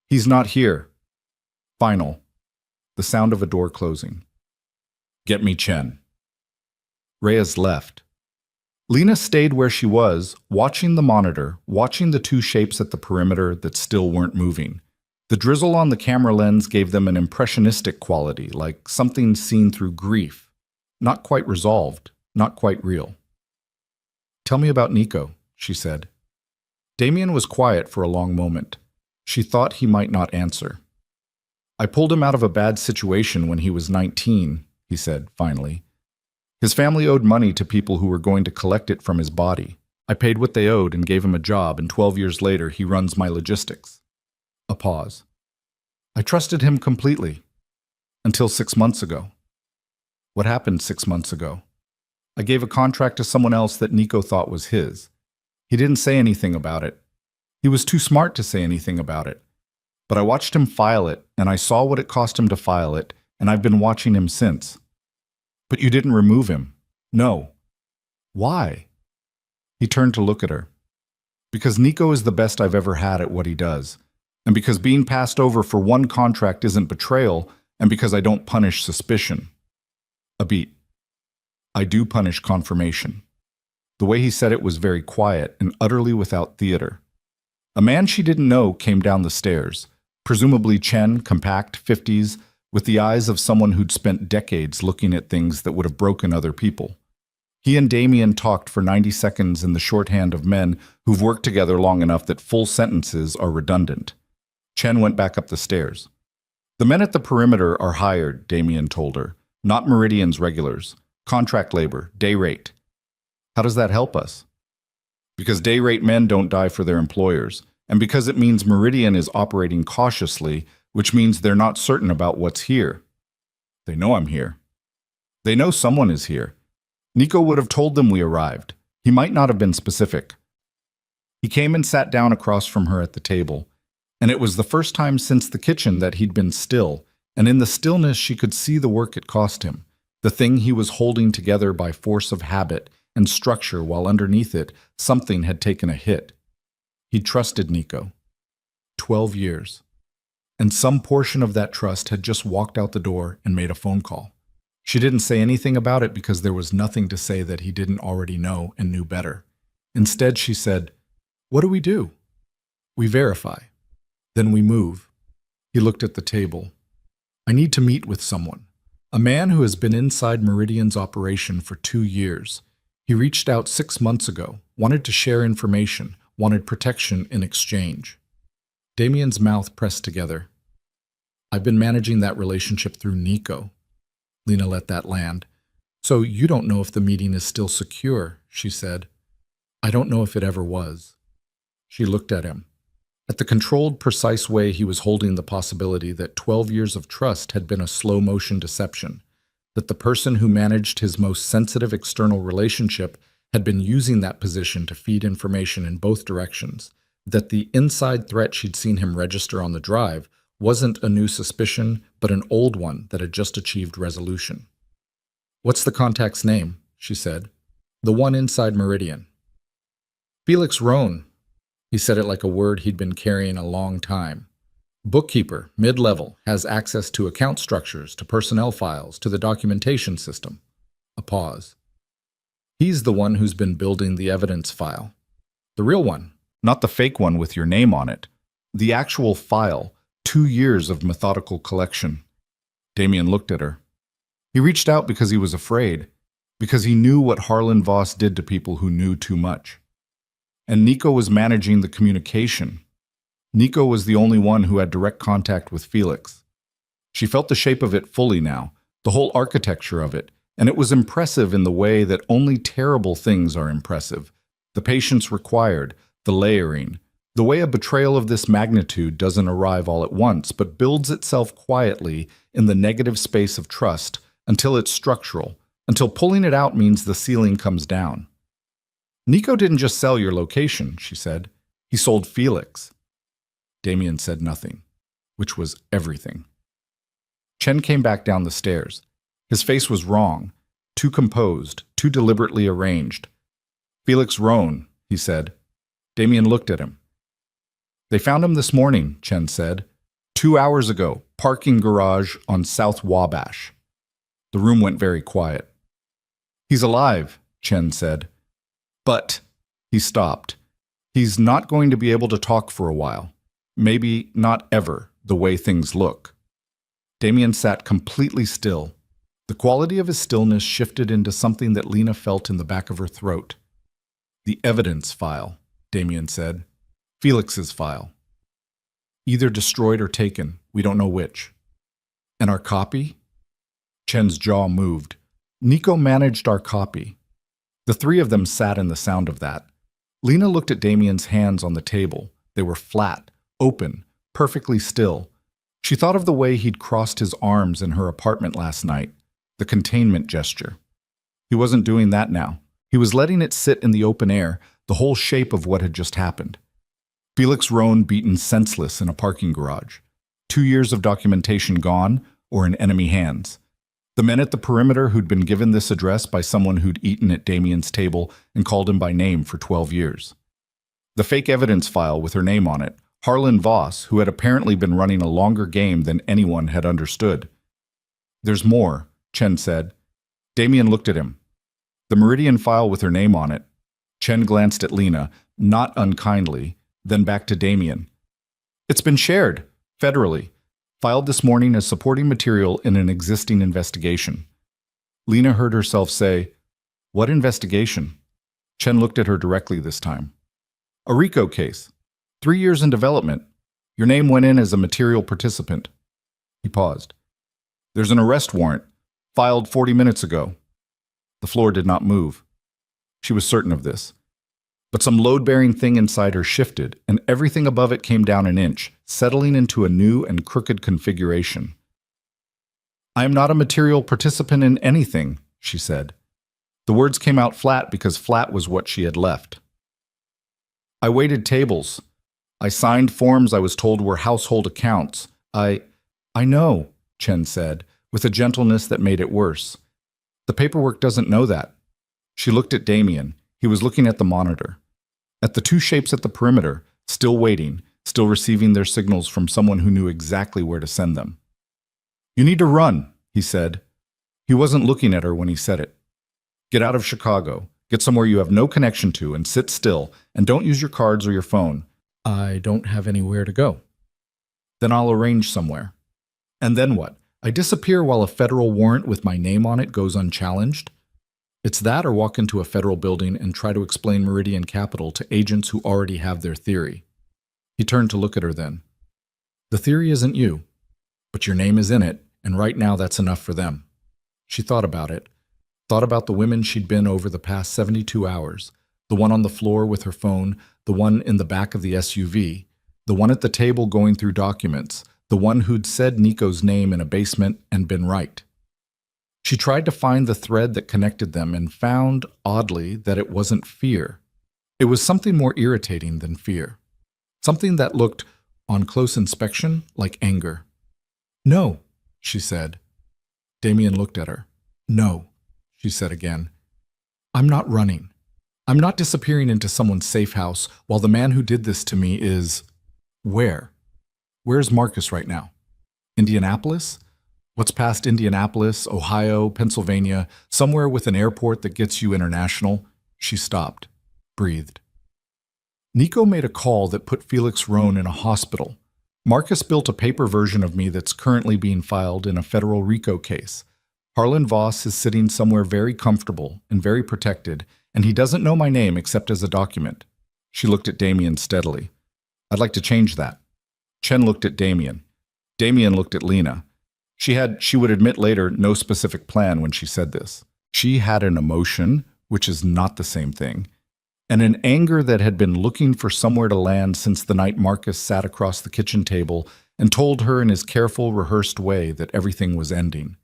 He's not here." Final. The sound of a door closing. "Get me Chen." Reyes left. Lena stayed where she was, watching the monitor, watching the 2 shapes at the perimeter that still weren't moving. The drizzle on the camera lens gave them an impressionistic quality, like something seen through grief. Not quite resolved, not quite real. "Tell me about Nico," she said. Damien was quiet for a long moment. She thought he might not answer. "I pulled him out of a bad situation when he was 19, he said, finally. His family owed money to people who were going to collect it from his body. I paid what they owed and gave him a job, and 12 years later he runs my logistics." A pause. "I trusted him completely. Until 6 months ago." "What happened 6 months ago?" "I gave a contract to someone else that Nico thought was his. He didn't say anything about it. He was too smart to say anything about it. But I watched him file it, and I saw what it cost him to file it, and I've been watching him since." "But you didn't remove him." "No." "Why?" He turned to look at her. "Because Nico is the best I've ever had at what he does. And because being passed over for one contract isn't betrayal, and because I don't punish suspicion." A beat. "I do punish confirmation." The way he said it was very quiet and utterly without theater. A man she didn't know came down the stairs, presumably Chen, compact, 50s, with the eyes of someone who'd spent decades looking at things that would have broken other people. He and Damien talked for 90 seconds in the shorthand of men who've worked together long enough that full sentences are redundant. Chen went back up the stairs. "The men at the perimeter are hired," Damien told her. "Not Meridian's regulars. Contract labor, day rate." "How does that help us?" "Because day rate men don't die for their employers, and because it means Meridian is operating cautiously, which means they're not certain about what's here." "They know I'm here." "They know someone is here. Nico would have told them we arrived. He might not have been specific." He came and sat down across from her at the table, and it was the first time since the kitchen that he'd been still, and in the stillness she could see the work it cost him. The thing he was holding together by force of habit and structure, while underneath it, something had taken a hit. He trusted Nico. 12 years. And some portion of that trust had just walked out the door and made a phone call. She didn't say anything about it because there was nothing to say that he didn't already know and knew better. Instead, she said, "What do we do?" "We verify. Then we move." He looked at the table. "I need to meet with someone. A man who has been inside Meridian's operation for 2 years. He reached out 6 months ago, wanted to share information, wanted protection in exchange." Damien's mouth pressed together. "I've been managing that relationship through Nico." Lena let that land. "So you don't know if the meeting is still secure," she said. "I don't know if it ever was." She looked at him. At the controlled, precise way he was holding the possibility that 12 years of trust had been a slow-motion deception, that the person who managed his most sensitive external relationship had been using that position to feed information in both directions, that the inside threat she'd seen him register on the drive wasn't a new suspicion, but an old one that had just achieved resolution. "What's the contact's name?" she said. "The one inside Meridian." "Felix Rohn." He said it like a word he'd been carrying a long time. "Bookkeeper, mid-level, has access to account structures, to personnel files, to the documentation system." A pause. "He's the one who's been building the evidence file. The real one, not the fake one with your name on it. The actual file, 2 years of methodical collection." Damien looked at her. He reached out because he was afraid, because he knew what Harlan Voss did to people who knew too much. And Nico was managing the communication. Nico was the only one who had direct contact with Felix. She felt the shape of it fully now, the whole architecture of it, and it was impressive in the way that only terrible things are impressive. The patience required, the layering, the way a betrayal of this magnitude doesn't arrive all at once, but builds itself quietly in the negative space of trust until it's structural, until pulling it out means the ceiling comes down. "Nico didn't just sell your location," she said. "He sold Felix." Damien said nothing, which was everything. Chen came back down the stairs. His face was wrong, too composed, too deliberately arranged. "Felix Rohn," he said. Damien looked at him. "They found him this morning," Chen said. 2 hours ago, parking garage on South Wabash." The room went very quiet. "He's alive," Chen said. "But," he stopped, "he's not going to be able to talk for a while. Maybe not ever, the way things look." Damien sat completely still. The quality of his stillness shifted into something that Lena felt in the back of her throat. "The evidence file," Damien said. "Felix's file. Either destroyed or taken, we don't know which." "And our copy?" Chen's jaw moved. "Nico managed our copy." The three of them sat in the sound of that. Lena looked at Damien's hands on the table. They were flat, open, perfectly still. She thought of the way he'd crossed his arms in her apartment last night, the containment gesture. He wasn't doing that now. He was letting it sit in the open air, the whole shape of what had just happened. Felix Rohn beaten senseless in a parking garage. 2 years of documentation gone, or in enemy hands. The men at the perimeter who'd been given this address by someone who'd eaten at Damien's table and called him by name for 12 years. The fake evidence file with her name on it, Harlan Voss, who had apparently been running a longer game than anyone had understood. "There's more," Chen said. Damien looked at him. "The Meridian file with her name on it." Chen glanced at Lena, not unkindly, then back to Damien. "It's been shared, federally. Filed this morning as supporting material in an existing investigation." Lena heard herself say, "What investigation?" Chen looked at her directly this time. "A RICO case. 3 years in development. Your name went in as a material participant." He paused. "There's an arrest warrant, filed 40 minutes ago." The floor did not move. She was certain of this. But some load-bearing thing inside her shifted, and everything above it came down an inch, settling into a new and crooked configuration. "I am not a material participant in anything," she said. The words came out flat because flat was what she had left. "I waited tables. I signed forms I was told were household accounts. I know," Chen said, with a gentleness that made it worse. The paperwork doesn't know that. She looked at Damien. He was looking at the monitor. At the two shapes at the perimeter, still waiting, still receiving their signals from someone who knew exactly where to send them. "You need to run," he said. He wasn't looking at her when he said it. "Get out of Chicago. Get somewhere you have no connection to and sit still, and don't use your cards or your phone." "I don't have anywhere to go." "Then I'll arrange somewhere." "And then what? I disappear while a federal warrant with my name on it goes unchallenged?" "It's that or walk into a federal building and try to explain Meridian Capital to agents who already have their theory." He turned to look at her then. "The theory isn't you, but your name is in it, and right now that's enough for them." She thought about it, thought about the women she'd been over the past 72 hours, the one on the floor with her phone, the one in the back of the SUV, the one at the table going through documents, the one who'd said Nico's name in a basement and been right. She tried to find the thread that connected them and found, oddly, that it wasn't fear. It was something more irritating than fear. Something that looked, on close inspection, like anger. "No," she said. Damien looked at her. "No," she said again. "I'm not running. I'm not disappearing into someone's safe house while the man who did this to me is... Where? Where's Marcus right now? Indianapolis? What's past Indianapolis, Ohio, Pennsylvania, somewhere with an airport that gets you international?" She stopped, breathed. "Nico made a call that put Felix Rohn in a hospital. Marcus built a paper version of me that's currently being filed in a federal RICO case. Harlan Voss is sitting somewhere very comfortable and very protected, and he doesn't know my name except as a document." She looked at Damien steadily. "I'd like to change that." Chen looked at Damien. Damien looked at Lena. She would admit later, no specific plan when she said this. She had an emotion, which is not the same thing, and an anger that had been looking for somewhere to land since the night Marcus sat across the kitchen table and told her in his careful, rehearsed way that everything was ending.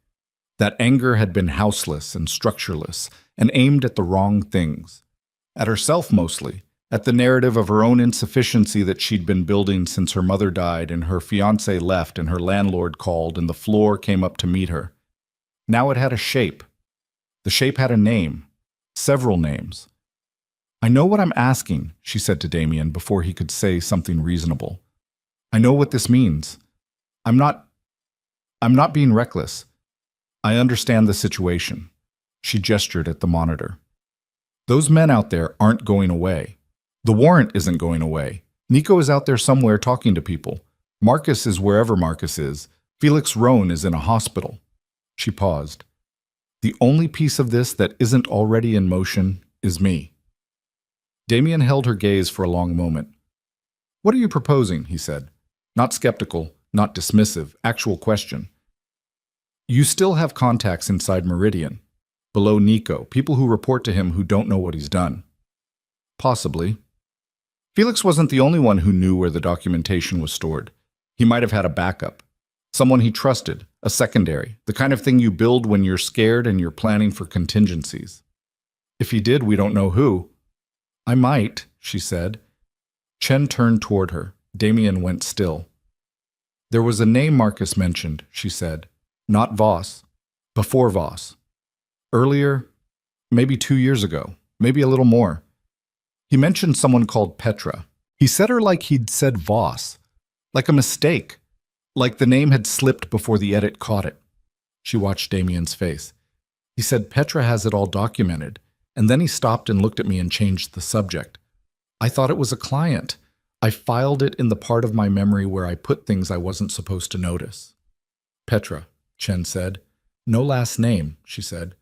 That anger had been houseless and structureless and aimed at the wrong things. At herself mostly, at the narrative of her own insufficiency that she'd been building since her mother died and her fiancé left and her landlord called and the floor came up to meet her. Now it had a shape. The shape had a name. Several names. "I know what I'm asking," she said to Damien before he could say something reasonable. "I know what this means. I'm not being reckless. I understand the situation." She gestured at the monitor. "Those men out there aren't going away. The warrant isn't going away. Nico is out there somewhere talking to people. Marcus is wherever Marcus is. Felix Rohn is in a hospital." She paused. "The only piece of this that isn't already in motion is me." Damien held her gaze for a long moment. "What are you proposing?" he said. Not skeptical, not dismissive, actual question. "You still have contacts inside Meridian, below Nico, people who report to him who don't know what he's done." "Possibly." Felix wasn't the only one who knew where the documentation was stored. He might have had a backup. Someone he trusted, a secondary, the kind of thing you build when you're scared and you're planning for contingencies. "If he did, we don't know who." "I might," she said. Chen turned toward her. Damien went still. "There was a name Marcus mentioned," she said. "Not Voss. Before Voss. Earlier, maybe 2 years ago, maybe a little more. He mentioned someone called Petra. He said her like he'd said Voss. Like a mistake. Like the name had slipped before the edit caught it." She watched Damien's face. "He said Petra has it all documented, and then he stopped and looked at me and changed the subject. I thought it was a client. I filed it in the part of my memory where I put things I wasn't supposed to notice." "Petra," Chen said. "No last name," she said.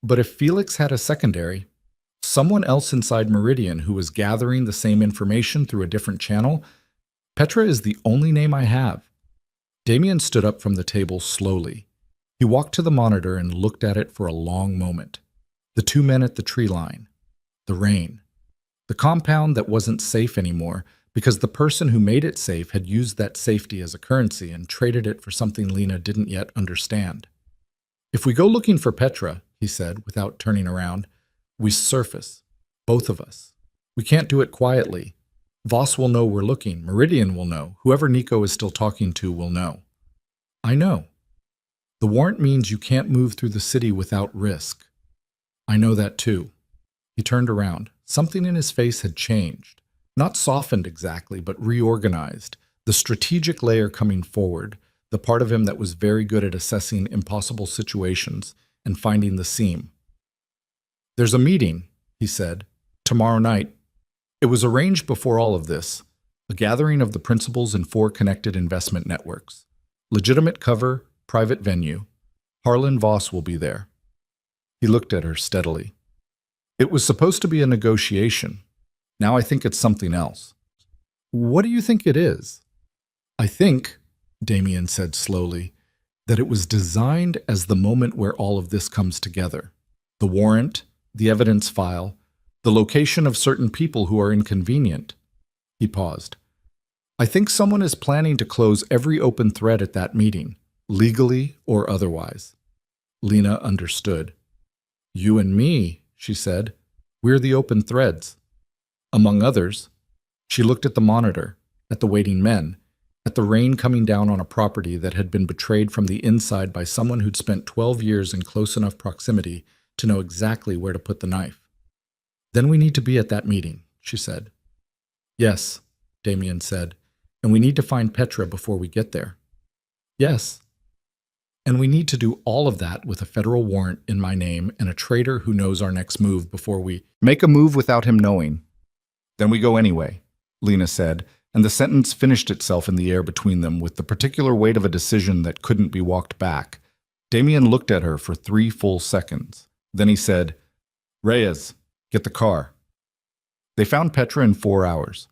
"But if Felix had a secondary, someone else inside Meridian who was gathering the same information through a different channel, Petra is the only name I have." Damien stood up from the table slowly. He walked to the monitor and looked at it for a long moment. The two men at the tree line. The rain. The compound that wasn't safe anymore because the person who made it safe had used that safety as a currency and traded it for something Lena didn't yet understand. "If we go looking for Petra," he said without turning around, "we surface. Both of us. We can't do it quietly. Voss will know we're looking. Meridian will know. Whoever Nico is still talking to will know." "I know." The warrant means you can't move through the city without risk. I know that too. He turned around. Something in his face had changed. Not softened exactly, but reorganized. The strategic layer coming forward, the part of him that was very good at assessing impossible situations and finding the seam. There's a meeting, he said, tomorrow night. It was arranged before all of this, a gathering of the principals in 4 connected investment networks. Legitimate cover, private venue. Harlan Voss will be there. He looked at her steadily. It was supposed to be a negotiation. Now I think it's something else. What do you think it is? I think, Damien said slowly, that it was designed as the moment where all of this comes together. The warrant, the evidence file, the location of certain people who are inconvenient. He paused. I think someone is planning to close every open thread at that meeting, legally or otherwise. Lena understood. You and me, she said. We're the open threads. Among others. She looked at the monitor, at the waiting men, at the rain coming down on a property that had been betrayed from the inside by someone who'd spent 12 years in close enough proximity to know exactly where to put the knife. Then we need to be at that meeting, she said. Yes, Damien said, and we need to find Petra before we get there. Yes. And we need to do all of that with a federal warrant in my name and a traitor who knows our next move before we make a move without him knowing. Then we go anyway, Lena said, and the sentence finished itself in the air between them with the particular weight of a decision that couldn't be walked back. Damien looked at her for 3 full seconds. Then he said, Reyes, get the car. They found Petra in 4 hours.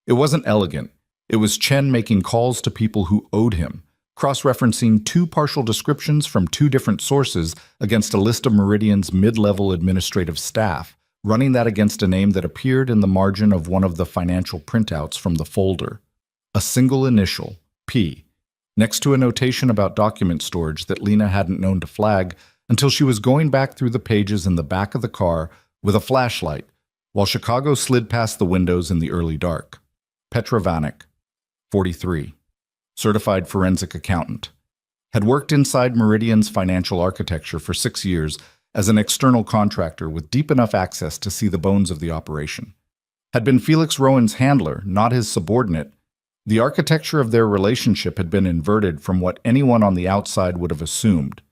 It wasn't elegant. It was Chen making calls to people who owed him, cross-referencing 2 partial descriptions from 2 different sources against a list of Meridian's mid-level administrative staff, running that against a name that appeared in the margin of one of the financial printouts from the folder. A single initial, P, next to a notation about document storage that Lena hadn't known to flag until she was going back through the pages in the back of the car with a flashlight, while Chicago slid past the windows in the early dark. Petra Vanek, 43. Certified forensic accountant. Had worked inside Meridian's financial architecture for 6 years as an external contractor with deep enough access to see the bones of the operation. Had been Felix Rowan's handler, not his subordinate. The architecture of their relationship had been inverted from what anyone on the outside would have assumed.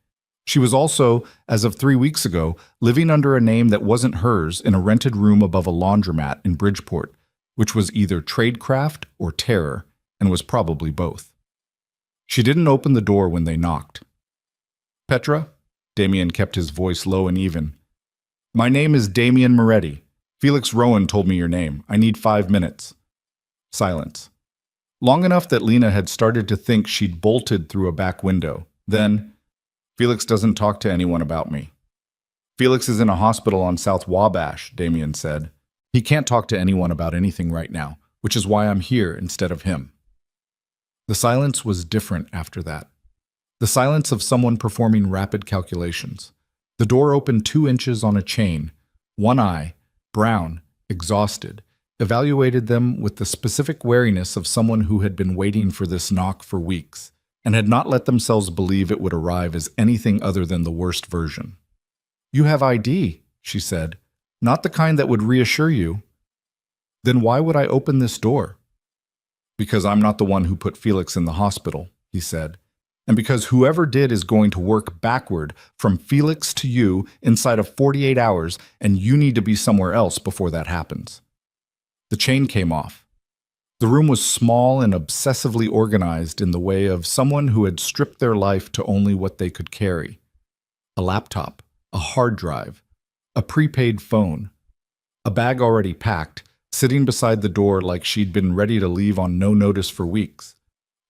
She was also, as of 3 weeks ago, living under a name that wasn't hers in a rented room above a laundromat in Bridgeport, which was either tradecraft or terror, and was probably both. She didn't open the door when they knocked. Petra? Damien kept his voice low and even. My name is Damien Moretti. Felix Rowan told me your name. I need 5 minutes. Silence. Long enough that Lena had started to think she'd bolted through a back window. Then, Felix doesn't talk to anyone about me. Felix is in a hospital on South Wabash, Damien said. He can't talk to anyone about anything right now, which is why I'm here instead of him. The silence was different after that. The silence of someone performing rapid calculations. The door opened 2 inches on a chain. One eye, brown, exhausted, evaluated them with the specific wariness of someone who had been waiting for this knock for weeks and had not let themselves believe it would arrive as anything other than the worst version. You have ID, she said, not the kind that would reassure you. Then why would I open this door? Because I'm not the one who put Felix in the hospital, he said, and because whoever did is going to work backward from Felix to you inside of 48 hours, and you need to be somewhere else before that happens. The chain came off. The room was small and obsessively organized in the way of someone who had stripped their life to only what they could carry. A laptop, a hard drive, a prepaid phone, a bag already packed, sitting beside the door like she'd been ready to leave on no notice for weeks.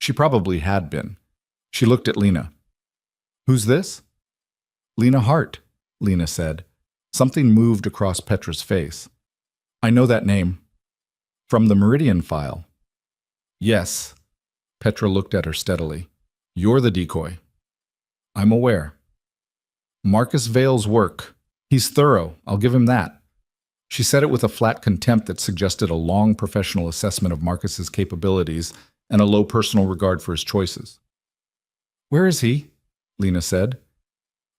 She probably had been. She looked at Lena. Who's this? Lena Hart, Lena said. Something moved across Petra's face. I know that name. From the Meridian file. Yes. Petra looked at her steadily. You're the decoy. I'm aware. Marcus Vale's work. He's thorough, I'll give him that. She said it with a flat contempt that suggested a long professional assessment of Marcus's capabilities and a low personal regard for his choices. Where is he? Lena said.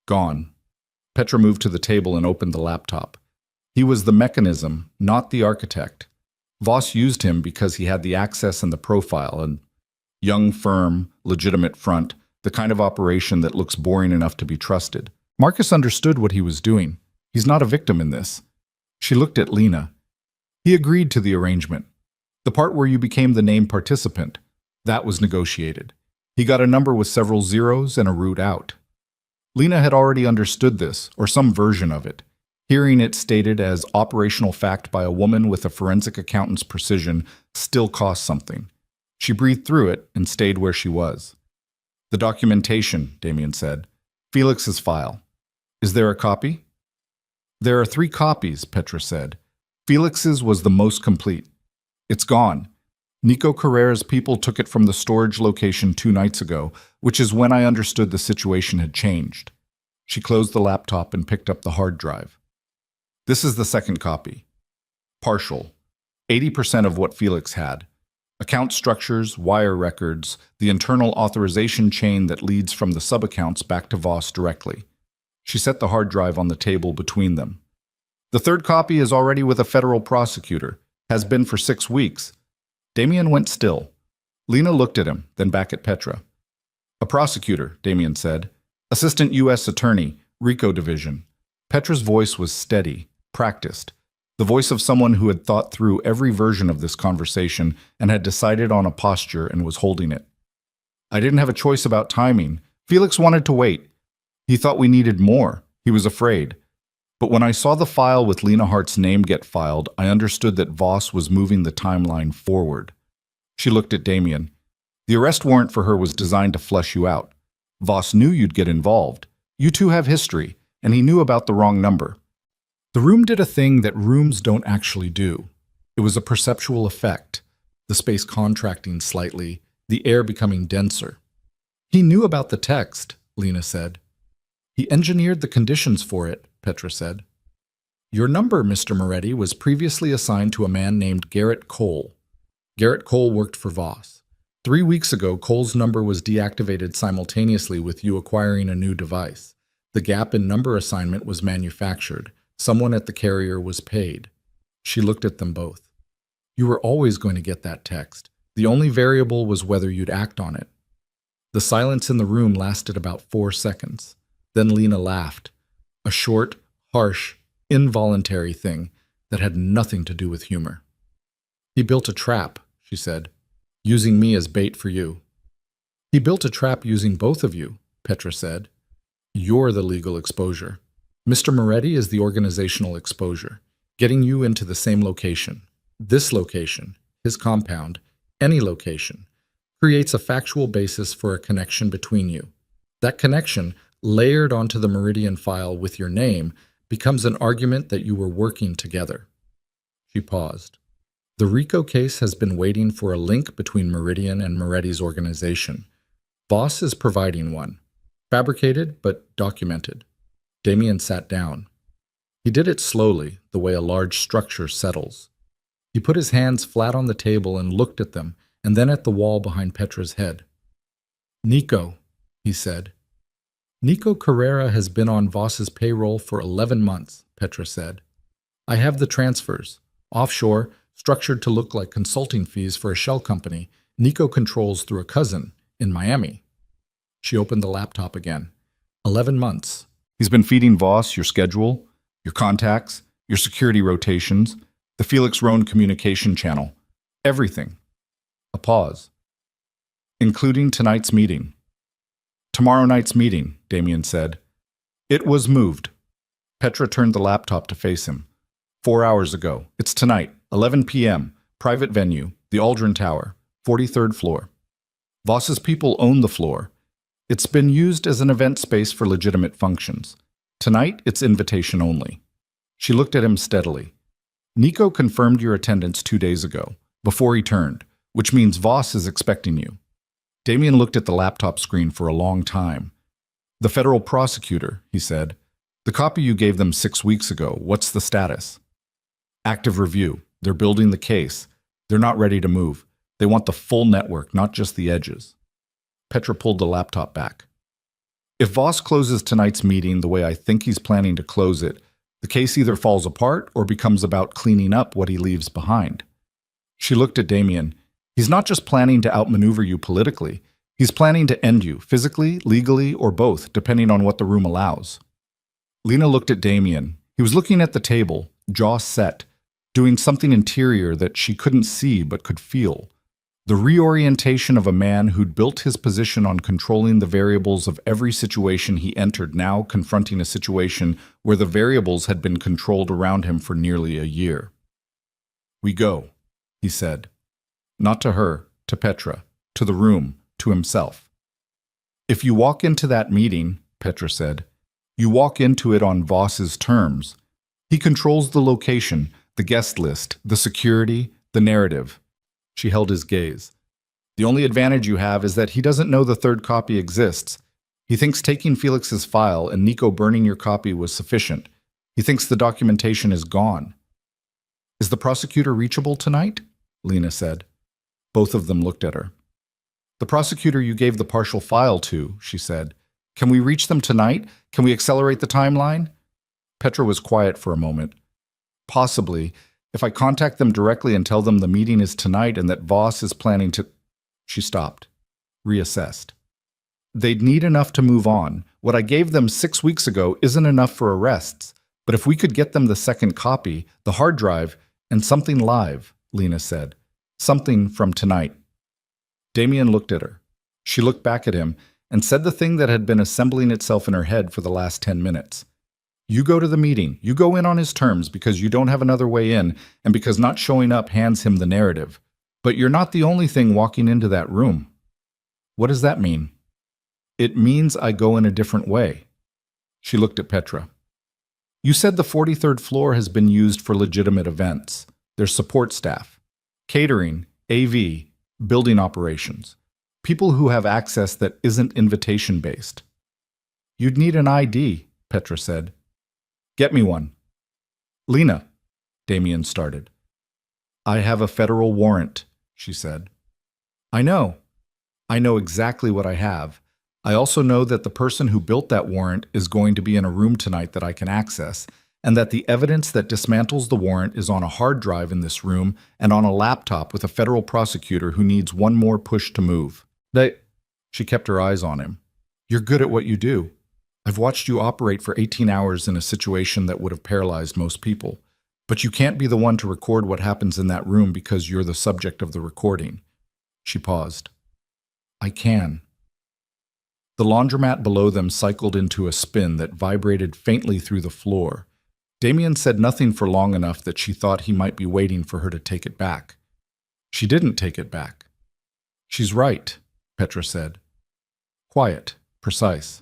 Gone. Petra moved to the table and opened the laptop. He was the mechanism, not the architect. Voss used him because he had the access and the profile, and young, firm, legitimate front, the kind of operation that looks boring enough to be trusted. Marcus understood what he was doing. He's not a victim in this. She looked at Lena. He agreed to the arrangement. The part where you became the named participant, that was negotiated. He got a number with several zeros and a route out. Lena had already understood this, or some version of it. Hearing it stated as operational fact by a woman with a forensic accountant's precision still cost something. She breathed through it and stayed where she was. The documentation, Damien said. Felix's file. Is there a copy? There are 3 copies, Petra said. Felix's was the most complete. It's gone. Nico Carrera's people took it from the storage location 2 nights ago, which is when I understood the situation had changed. She closed the laptop and picked up the hard drive. This is the second copy. Partial. 80% of what Felix had. Account structures, wire records, the internal authorization chain that leads from the sub-accounts back to Voss directly. She set the hard drive on the table between them. The third copy is already with a federal prosecutor. Has been for 6 weeks. Damien went still. Lena looked at him, then back at Petra. A prosecutor, Damien said. Assistant U.S. Attorney, RICO Division. Petra's voice was steady, practiced. The voice of someone who had thought through every version of this conversation and had decided on a posture and was holding it. I didn't have a choice about timing. Felix wanted to wait. He thought we needed more. He was afraid. But when I saw the file with Lena Hart's name get filed, I understood that Voss was moving the timeline forward. She looked at Damien. The arrest warrant for her was designed to flush you out. Voss knew you'd get involved. You two have history, and he knew about the wrong number. The room did a thing that rooms don't actually do. It was a perceptual effect, the space contracting slightly, the air becoming denser. He knew about the text, Lena said. He engineered the conditions for it, Petra said. Your number, Mr. Moretti, was previously assigned to a man named Garrett Cole. Garrett Cole worked for Voss. 3 weeks ago, Cole's number was deactivated simultaneously with you acquiring a new device. The gap in number assignment was manufactured. Someone at the carrier was paid. She looked at them both. You were always going to get that text. The only variable was whether you'd act on it. The silence in the room lasted about 4 seconds. Then Lena laughed. A short, harsh, involuntary thing that had nothing to do with humor. He built a trap, she said, using me as bait for you. He built a trap using both of you, Petra said. You're the legal exposure. Mr. Moretti is the organizational exposure, getting you into the same location. This location, his compound, any location, creates a factual basis for a connection between you. That connection, layered onto the Meridian file with your name, becomes an argument that you were working together. She paused. The RICO case has been waiting for a link between Meridian and Moretti's organization. Voss is providing one. Fabricated, but documented. Damien sat down. He did it slowly, the way a large structure settles. He put his hands flat on the table and looked at them, and then at the wall behind Petra's head. Nico, he said. Nico Carrera has been on Voss's payroll for 11 months, Petra said. I have the transfers. Offshore, structured to look like consulting fees for a shell company, Nico controls through a cousin in Miami. She opened the laptop again. 11 months. He's been feeding Voss your schedule, your contacts, your security rotations, the Felix Rohn communication channel. Everything. A pause. Including tonight's meeting. Tomorrow night's meeting, Damien said. It was moved. Petra turned the laptop to face him. 4 hours ago. It's tonight, 11 p.m., private venue, the Aldrin Tower, 43rd floor. Voss's people own the floor. It's been used as an event space for legitimate functions. Tonight, it's invitation only. She looked at him steadily. Nico confirmed your attendance 2 days ago, before he turned, which means Voss is expecting you. Damien looked at the laptop screen for a long time. The federal prosecutor, he said. The copy you gave them 6 weeks ago, what's the status? Active review. They're building the case. They're not ready to move. They want the full network, not just the edges. Petra pulled the laptop back. If Voss closes tonight's meeting the way I think he's planning to close it, the case either falls apart or becomes about cleaning up what he leaves behind. She looked at Damien. He's not just planning to outmaneuver you politically. He's planning to end you, physically, legally, or both, depending on what the room allows. Lena looked at Damien. He was looking at the table, jaw set, doing something interior that she couldn't see but could feel. The reorientation of a man who'd built his position on controlling the variables of every situation he entered, now confronting a situation where the variables had been controlled around him for nearly a year. "We go," he said. Not to her, to Petra, to the room, to himself. "If you walk into that meeting," Petra said, "you walk into it on Voss's terms. He controls the location, the guest list, the security, the narrative." She held his gaze. "The only advantage you have is that he doesn't know the third copy exists. He thinks taking Felix's file and Nico burning your copy was sufficient. He thinks the documentation is gone." "Is the prosecutor reachable tonight?" Lena said. Both of them looked at her. "The prosecutor you gave the partial file to," she said. "Can we reach them tonight? Can we accelerate the timeline?" Petra was quiet for a moment. "Possibly. If I contact them directly and tell them the meeting is tonight and that Voss is planning to—" She stopped, reassessed. "They'd need enough to move on. What I gave them 6 weeks ago isn't enough for arrests. But if we could get them the second copy, the hard drive, and something live," Lena said. "Something from tonight." Damien looked at her. She looked back at him and said the thing that had been assembling itself in her head for the last 10 minutes. "You go to the meeting. You go in on his terms because you don't have another way in and because not showing up hands him the narrative. But you're not the only thing walking into that room." "What does that mean?" "It means I go in a different way." She looked at Petra. "You said the 43rd floor has been used for legitimate events. There's support staff, catering, AV, building operations, people who have access that isn't invitation-based." "You'd need an ID," Petra said. "Get me one." "Lena," Damien started. "I have a federal warrant," she said. "I know. I know exactly what I have. I also know that the person who built that warrant is going to be in a room tonight that I can access, and that the evidence that dismantles the warrant is on a hard drive in this room and on a laptop with a federal prosecutor who needs one more push to move. She kept her eyes on him. "You're good at what you do. I've watched you operate for 18 hours in a situation that would have paralyzed most people. But you can't be the one to record what happens in that room because you're the subject of the recording." She paused. "I can." The laundromat below them cycled into a spin that vibrated faintly through the floor. Damien said nothing for long enough that she thought he might be waiting for her to take it back. She didn't take it back. "She's right," Petra said. Quiet, precise.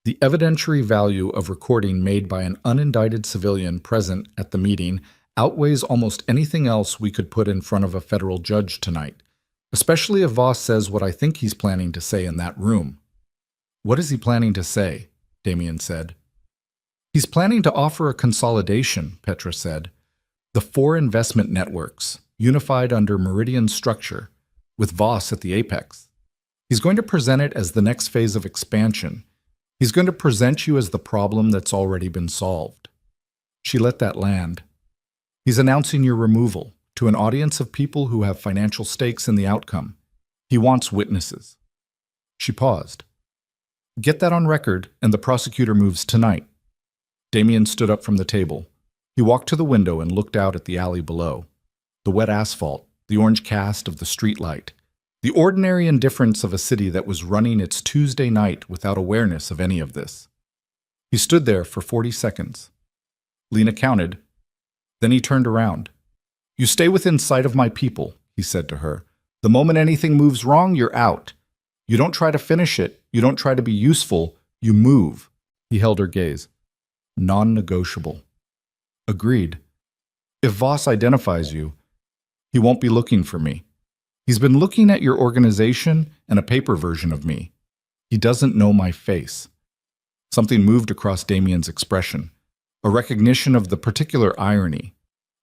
The evidentiary value of recording made by an unindicted civilian present at the meeting outweighs almost anything else we could put in front of a federal judge tonight, especially if Voss says what I think he's planning to say in that room. "What is he planning to say?" Damien said. "He's planning to offer a consolidation," Petra said. "The 4 investment networks, unified under Meridian structure, with Voss at the apex. He's going to present it as the next phase of expansion. He's going to present you as the problem that's already been solved." She let that land. "He's announcing your removal to an audience of people who have financial stakes in the outcome. He wants witnesses." She paused. "Get that on record, and the prosecutor moves tonight." Damien stood up from the table. He walked to the window and looked out at the alley below. The wet asphalt, the orange cast of the streetlight, the ordinary indifference of a city that was running its Tuesday night without awareness of any of this. He stood there for 40 seconds. Lena counted. Then he turned around. "You stay within sight of my people," he said to her. "The moment anything moves wrong, you're out. You don't try to finish it. You don't try to be useful. You move." He held her gaze. "Non-negotiable." "Agreed. If Voss identifies you, he won't be looking for me. He's been looking at your organization and a paper version of me. He doesn't know my face." Something moved across Damien's expression, a recognition of the particular irony,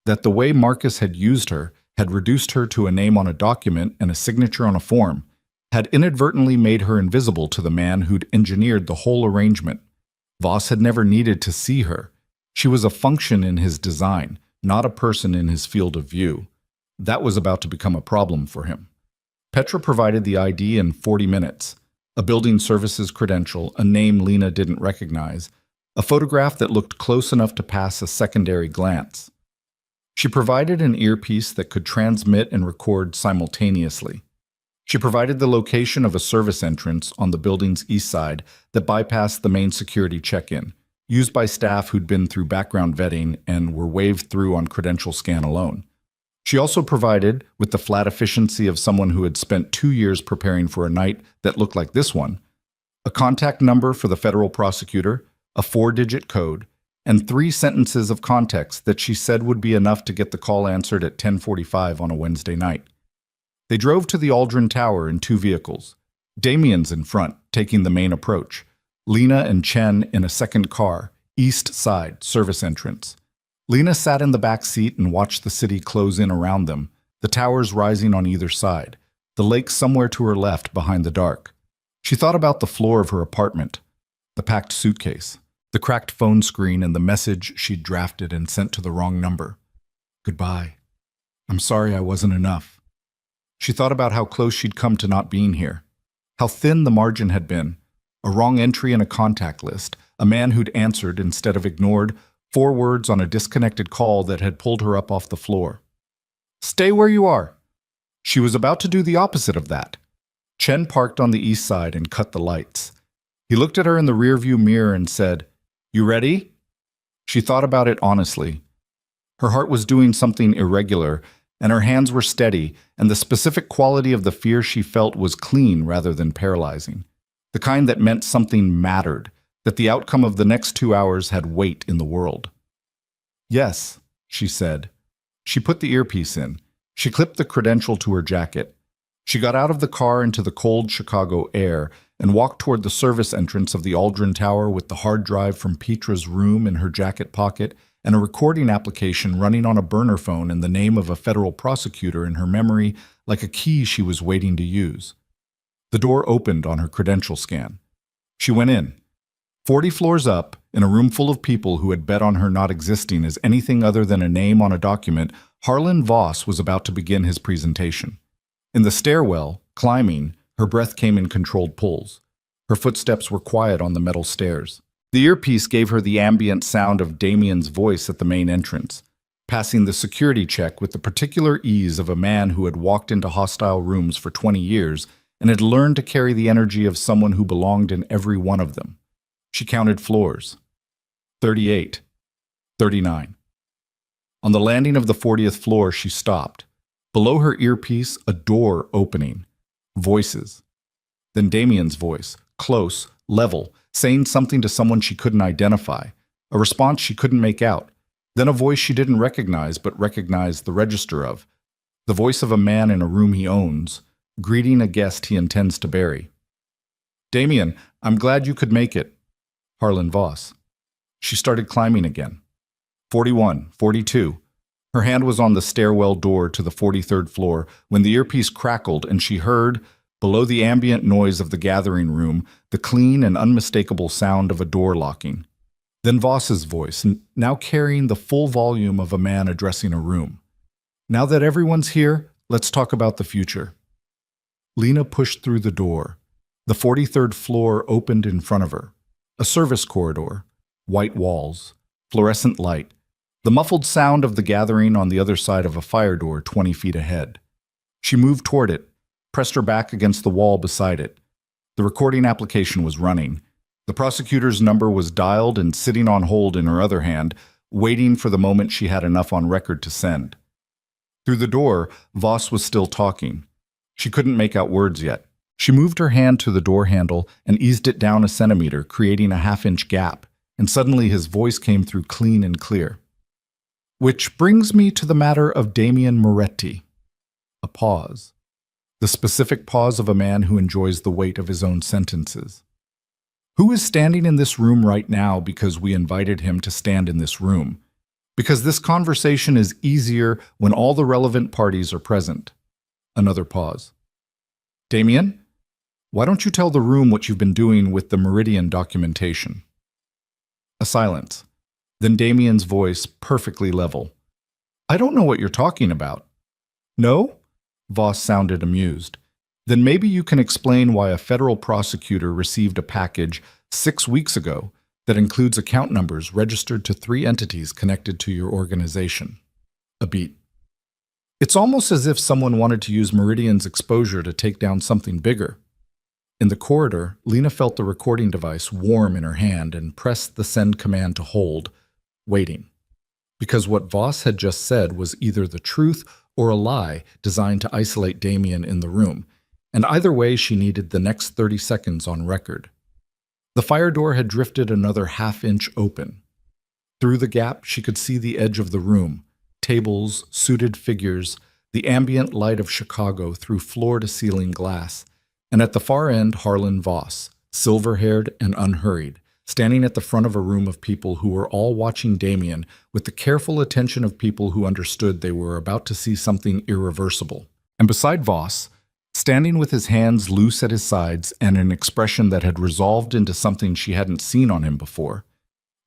that the way Marcus had used her had reduced her to a name on a document and a signature on a form, had inadvertently made her invisible to the man who'd engineered the whole arrangement. Voss had never needed to see her. She was a function in his design, not a person in his field of view. That was about to become a problem for him. Petra provided the ID in 40 minutes. A building services credential, a name Lena didn't recognize, a photograph that looked close enough to pass a secondary glance. She provided an earpiece that could transmit and record simultaneously. She provided the location of a service entrance on the building's east side that bypassed the main security check-in, used by staff who'd been through background vetting and were waved through on credential scan alone. She also provided, with the flat efficiency of someone who had spent 2 years preparing for a night that looked like this one, a contact number for the federal prosecutor, a 4-digit code, and 3 sentences of context that she said would be enough to get the call answered at 10:45 on a Wednesday night. They drove to the Aldrin Tower in 2 vehicles. Damien's in front, taking the main approach. Lena and Chen in a second car, east side, service entrance. Lena sat in the back seat and watched the city close in around them, the towers rising on either side, the lake somewhere to her left behind the dark. She thought about the floor of her apartment, the packed suitcase, the cracked phone screen, and the message she'd drafted and sent to the wrong number. Goodbye. I'm sorry I wasn't enough. She thought about how close she'd come to not being here, how thin the margin had been, a wrong entry in a contact list, a man who'd answered instead of ignored, 4 words on a disconnected call that had pulled her up off the floor. Stay where you are. She was about to do the opposite of that. Chen parked on the east side and cut the lights. He looked at her in the rearview mirror and said, "You ready?" She thought about it honestly. Her heart was doing something irregular, and her hands were steady, and the specific quality of the fear she felt was clean rather than paralyzing. The kind that meant something mattered, that the outcome of the next 2 hours had weight in the world. Yes, she said. She put the earpiece in. She clipped the credential to her jacket. She got out of the car into the cold Chicago air and walked toward the service entrance of the Aldrin Tower with the hard drive from Petra's room in her jacket pocket and a recording application running on a burner phone and the name of a federal prosecutor in her memory like a key she was waiting to use. The door opened on her credential scan. She went in. 40 floors up, in a room full of people who had bet on her not existing as anything other than a name on a document, Harlan Voss was about to begin his presentation. In the stairwell, climbing, her breath came in controlled pulls. Her footsteps were quiet on the metal stairs. The earpiece gave her the ambient sound of Damien's voice at the main entrance, passing the security check with the particular ease of a man who had walked into hostile rooms for 20 years and had learned to carry the energy of someone who belonged in every one of them. She counted floors. 38. 39. On the landing of the 40th floor, she stopped. Below her earpiece, a door opening. Voices. Then Damien's voice, close, level, saying something to someone she couldn't identify, a response she couldn't make out. Then a voice she didn't recognize but recognized the register of. The voice of a man in a room he owns, greeting a guest he intends to bury. Damien, I'm glad you could make it. Harlan Voss. She started climbing again. 41, 42. Her hand was on the stairwell door to the 43rd floor when the earpiece crackled and she heard, below the ambient noise of the gathering room, the clean and unmistakable sound of a door locking. Then Voss's voice, now carrying the full volume of a man addressing a room. Now that everyone's here, let's talk about the future. Lena pushed through the door. The 43rd floor opened in front of her. A service corridor, white walls, fluorescent light, the muffled sound of the gathering on the other side of a fire door 20 feet ahead. She moved toward it, pressed her back against the wall beside it. The recording application was running. The prosecutor's number was dialed and sitting on hold in her other hand, waiting for the moment she had enough on record to send. Through the door, Voss was still talking. She couldn't make out words yet. She moved her hand to the door handle and eased it down a centimeter, creating a half-inch gap, and suddenly his voice came through clean and clear. Which brings me to the matter of Damien Moretti. A pause. The specific pause of a man who enjoys the weight of his own sentences. Who is standing in this room right now because we invited him to stand in this room? Because this conversation is easier when all the relevant parties are present. Another pause. Damien? Why don't you tell the room what you've been doing with the Meridian documentation? A silence. Then Damien's voice, perfectly level. I don't know what you're talking about. No? Voss sounded amused. Then maybe you can explain why a federal prosecutor received a package 6 weeks ago that includes account numbers registered to 3 entities connected to your organization. A beat. It's almost as if someone wanted to use Meridian's exposure to take down something bigger. In the corridor, Lena felt the recording device warm in her hand and pressed the send command to hold, waiting. Because what Voss had just said was either the truth or a lie designed to isolate Damien in the room, and either way she needed the next 30 seconds on record. The fire door had drifted another half-inch open. Through the gap she could see the edge of the room, tables, suited figures, the ambient light of Chicago through floor-to-ceiling glass, and at the far end Harlan Voss, silver-haired and unhurried, standing at the front of a room of people who were all watching Damien with the careful attention of people who understood they were about to see something irreversible. And beside Voss, standing with his hands loose at his sides and an expression that had resolved into something she hadn't seen on him before.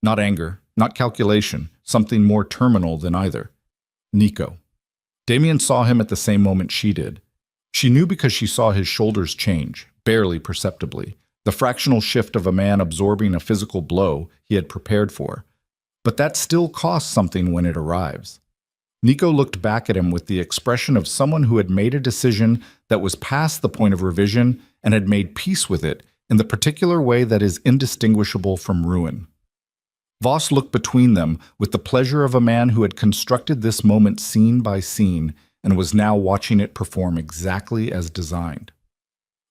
Not anger, not calculation, something more terminal than either. Nico. Damien saw him at the same moment she did. She knew because she saw his shoulders change, barely perceptibly, the fractional shift of a man absorbing a physical blow he had prepared for. But that still costs something when it arrives. Nico looked back at him with the expression of someone who had made a decision that was past the point of revision and had made peace with it in the particular way that is indistinguishable from ruin. Voss looked between them with the pleasure of a man who had constructed this moment scene by scene and was now watching it perform exactly as designed.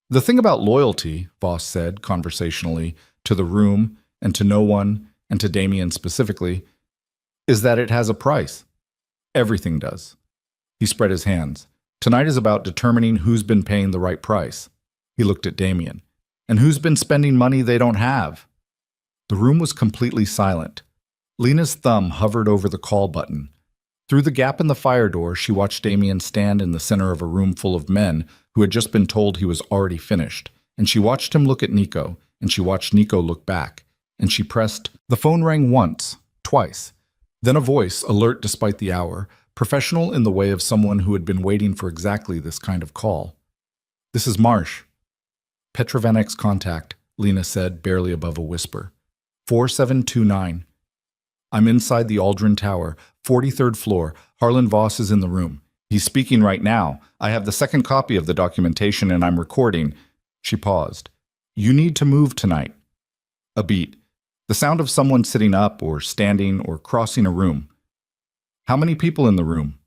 The thing about loyalty, Voss said conversationally, to the room and to no one, and to Damien specifically, is that it has a price. Everything does. He spread his hands. Tonight is about determining who's been paying the right price. He looked at Damien. And who's been spending money they don't have? The room was completely silent. Lena's thumb hovered over the call button. Through the gap in the fire door, she watched Damien stand in the center of a room full of men who had just been told he was already finished. And she watched him look at Nico, and she watched Nico look back. And she pressed. The phone rang once, twice. Then a voice, alert despite the hour, professional in the way of someone who had been waiting for exactly this kind of call. This is Marsh. Petrovanek's contact, Lena said, barely above a whisper. 4729. I'm inside the Aldrin Tower, 43rd floor. Harlan Voss is in the room. He's speaking right now. I have the second copy of the documentation and I'm recording. She paused. You need to move tonight. A beat. The sound of someone sitting up or standing or crossing a room. How many people in the room?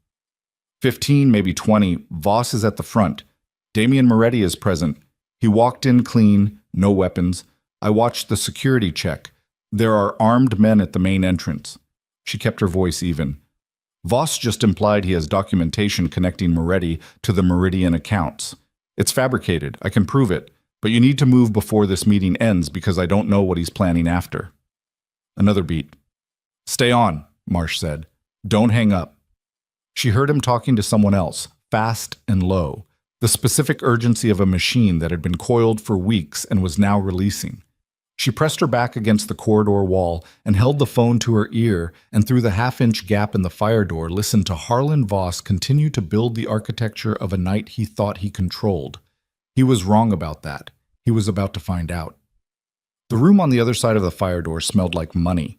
15, maybe 20. Voss is at the front. Damien Moretti is present. He walked in clean, no weapons. I watched the security check. There are armed men at the main entrance. She kept her voice even. Voss just implied he has documentation connecting Moretti to the Meridian accounts. It's fabricated. I can prove it. But you need to move before this meeting ends because I don't know what he's planning after. Another beat. Stay on, Marsh said. Don't hang up. She heard him talking to someone else, fast and low, the specific urgency of a machine that had been coiled for weeks and was now releasing. She pressed her back against the corridor wall and held the phone to her ear, and through the half-inch gap in the fire door listened to Harlan Voss continue to build the architecture of a night he thought he controlled. He was wrong about that. He was about to find out. The room on the other side of the fire door smelled like money.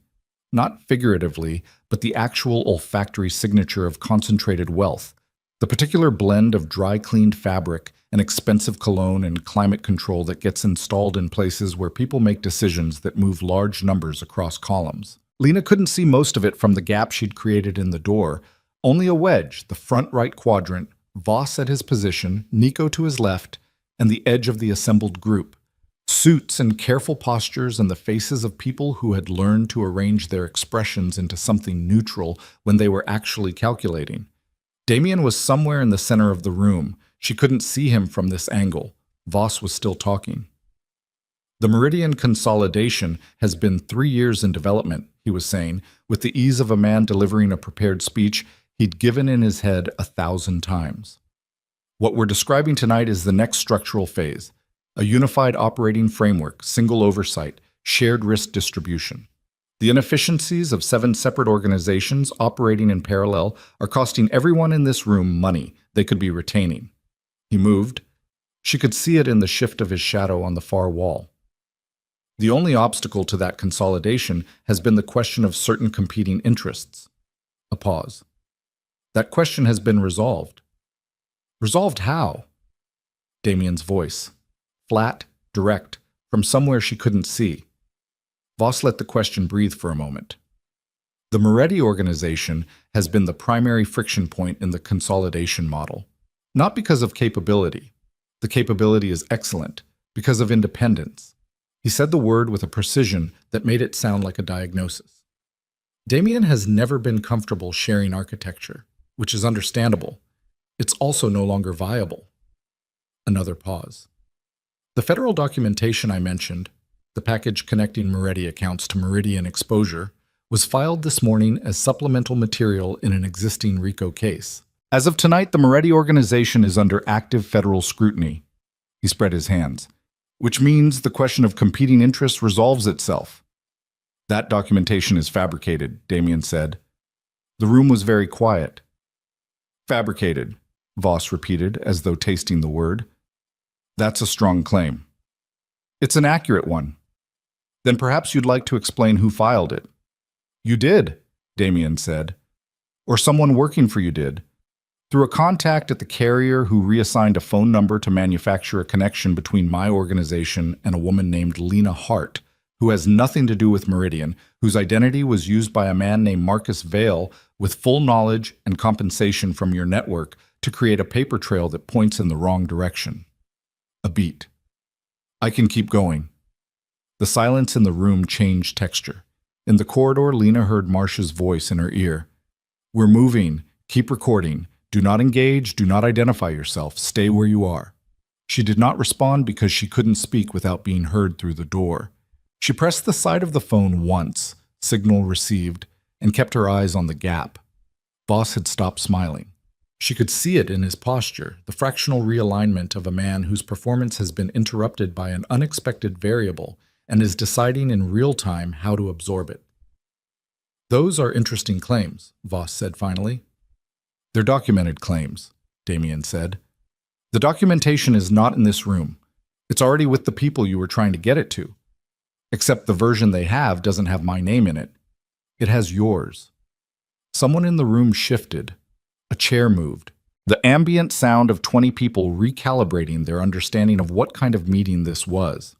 Not figuratively, but the actual olfactory signature of concentrated wealth. The particular blend of dry-cleaned fabric and expensive cologne and climate control that gets installed in places where people make decisions that move large numbers across columns. Lena couldn't see most of it from the gap she'd created in the door. Only a wedge, the front right quadrant, Voss at his position, Nico to his left, and the edge of the assembled group. Suits and careful postures and the faces of people who had learned to arrange their expressions into something neutral when they were actually calculating. Damien was somewhere in the center of the room. She couldn't see him from this angle. Voss was still talking. The Meridian consolidation has been 3 years in development, he was saying, with the ease of a man delivering a prepared speech he'd given in his head 1,000 times. What we're describing tonight is the next structural phase. A unified operating framework, single oversight, shared risk distribution. The inefficiencies of 7 separate organizations operating in parallel are costing everyone in this room money they could be retaining. He moved. She could see it in the shift of his shadow on the far wall. The only obstacle to that consolidation has been the question of certain competing interests. A pause. That question has been resolved. Resolved how? Damien's voice. Flat, direct, from somewhere she couldn't see. Voss let the question breathe for a moment. The Moretti organization has been the primary friction point in the consolidation model. Not because of capability. The capability is excellent. Because of independence. He said the word with a precision that made it sound like a diagnosis. Damien has never been comfortable sharing architecture, which is understandable. It's also no longer viable. Another pause. The federal documentation I mentioned, the package connecting Moretti accounts to Meridian exposure, was filed this morning as supplemental material in an existing RICO case. As of tonight, the Moretti organization is under active federal scrutiny. He spread his hands. Which means the question of competing interests resolves itself. That documentation is fabricated, Damien said. The room was very quiet. Fabricated, Voss repeated, as though tasting the word. That's a strong claim. It's an accurate one. Then perhaps you'd like to explain who filed it. You did, Damien said. Or someone working for you did. Through a contact at the carrier who reassigned a phone number to manufacture a connection between my organization and a woman named Lena Hart, who has nothing to do with Meridian, whose identity was used by a man named Marcus Vale with full knowledge and compensation from your network to create a paper trail that points in the wrong direction. A beat. I can keep going. The silence in the room changed texture. In the corridor, Lena heard Marcia's voice in her ear. We're moving. Keep recording. Do not engage, do not identify yourself, stay where you are. She did not respond because she couldn't speak without being heard through the door. She pressed the side of the phone once, signal received, and kept her eyes on the gap. Voss had stopped smiling. She could see it in his posture, the fractional realignment of a man whose performance has been interrupted by an unexpected variable and is deciding in real time how to absorb it. Those are interesting claims, Voss said finally. They're documented claims, Damien said. The documentation is not in this room. It's already with the people you were trying to get it to. Except the version they have doesn't have my name in it. It has yours. Someone in the room shifted. A chair moved. The ambient sound of 20 people recalibrating their understanding of what kind of meeting this was.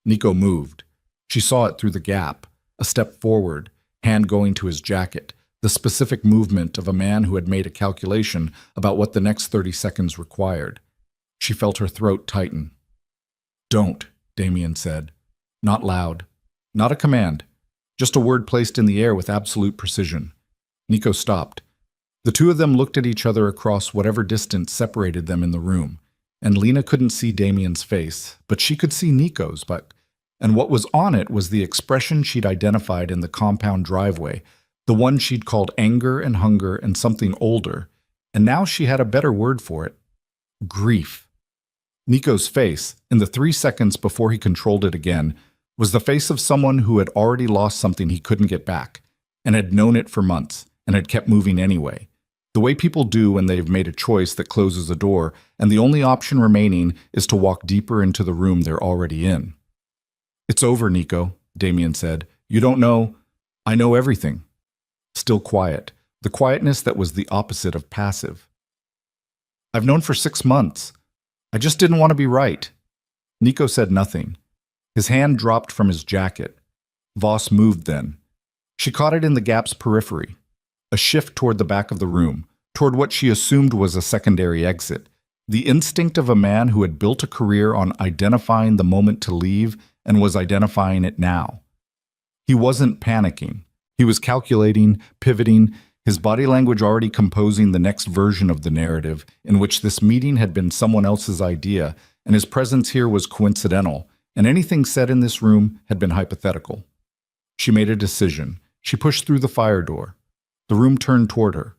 Nico moved. She saw it through the gap, a step forward, hand going to his jacket, the specific movement of a man who had made a calculation about what the next 30 seconds required. She felt her throat tighten. Don't, Damien said. Not loud. Not a command. Just a word placed in the air with absolute precision. Nico stopped. The two of them looked at each other across whatever distance separated them in the room, and Lena couldn't see Damien's face, but she could see Nico's, and what was on it was the expression she'd identified in the compound driveway, the one she'd called anger and hunger and something older, and now she had a better word for it. Grief. Nico's face, in the 3 seconds before he controlled it again, was the face of someone who had already lost something he couldn't get back, and had known it for months, and had kept moving anyway. The way people do when they've made a choice that closes a door, and the only option remaining is to walk deeper into the room they're already in. It's over, Nico, Damien said. You don't know. I know everything. Still quiet, the quietness that was the opposite of passive. I've known for 6 months. I just didn't want to be right. Nico said nothing. His hand dropped from his jacket. Voss moved then. She caught it in the gap's periphery. A shift toward the back of the room, toward what she assumed was a secondary exit. The instinct of a man who had built a career on identifying the moment to leave and was identifying it now. He wasn't panicking. He was calculating, pivoting, his body language already composing the next version of the narrative in which this meeting had been someone else's idea, and his presence here was coincidental, and anything said in this room had been hypothetical. She made a decision. She pushed through the fire door. The room turned toward her.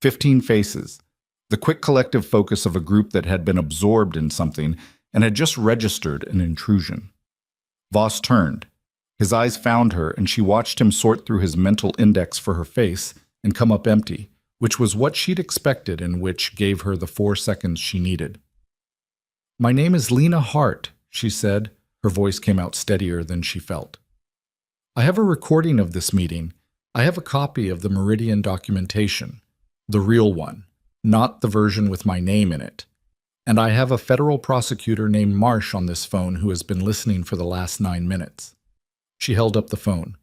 15 faces. The quick collective focus of a group that had been absorbed in something, and had just registered an intrusion. Voss turned. His eyes found her, and she watched him sort through his mental index for her face and come up empty, which was what she'd expected and which gave her the 4 seconds she needed. "My name is Lena Hart," she said. Her voice came out steadier than she felt. "I have a recording of this meeting. I have a copy of the Meridian documentation, the real one, not the version with my name in it. And I have a federal prosecutor named Marsh on this phone who has been listening for the last 9 minutes. She held up the phone.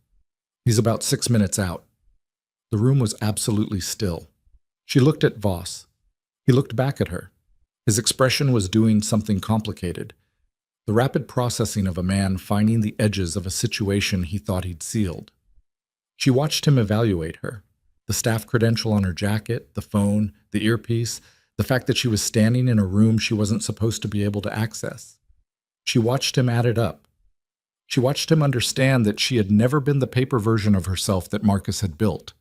"He's about 6 minutes out." The room was absolutely still. She looked at Voss. He looked back at her. His expression was doing something complicated. The rapid processing of a man finding the edges of a situation he thought he'd sealed. She watched him evaluate her. The staff credential on her jacket, the phone, the earpiece, the fact that she was standing in a room she wasn't supposed to be able to access. She watched him add it up. She watched him understand that she had never been the paper version of herself that Marcus had built.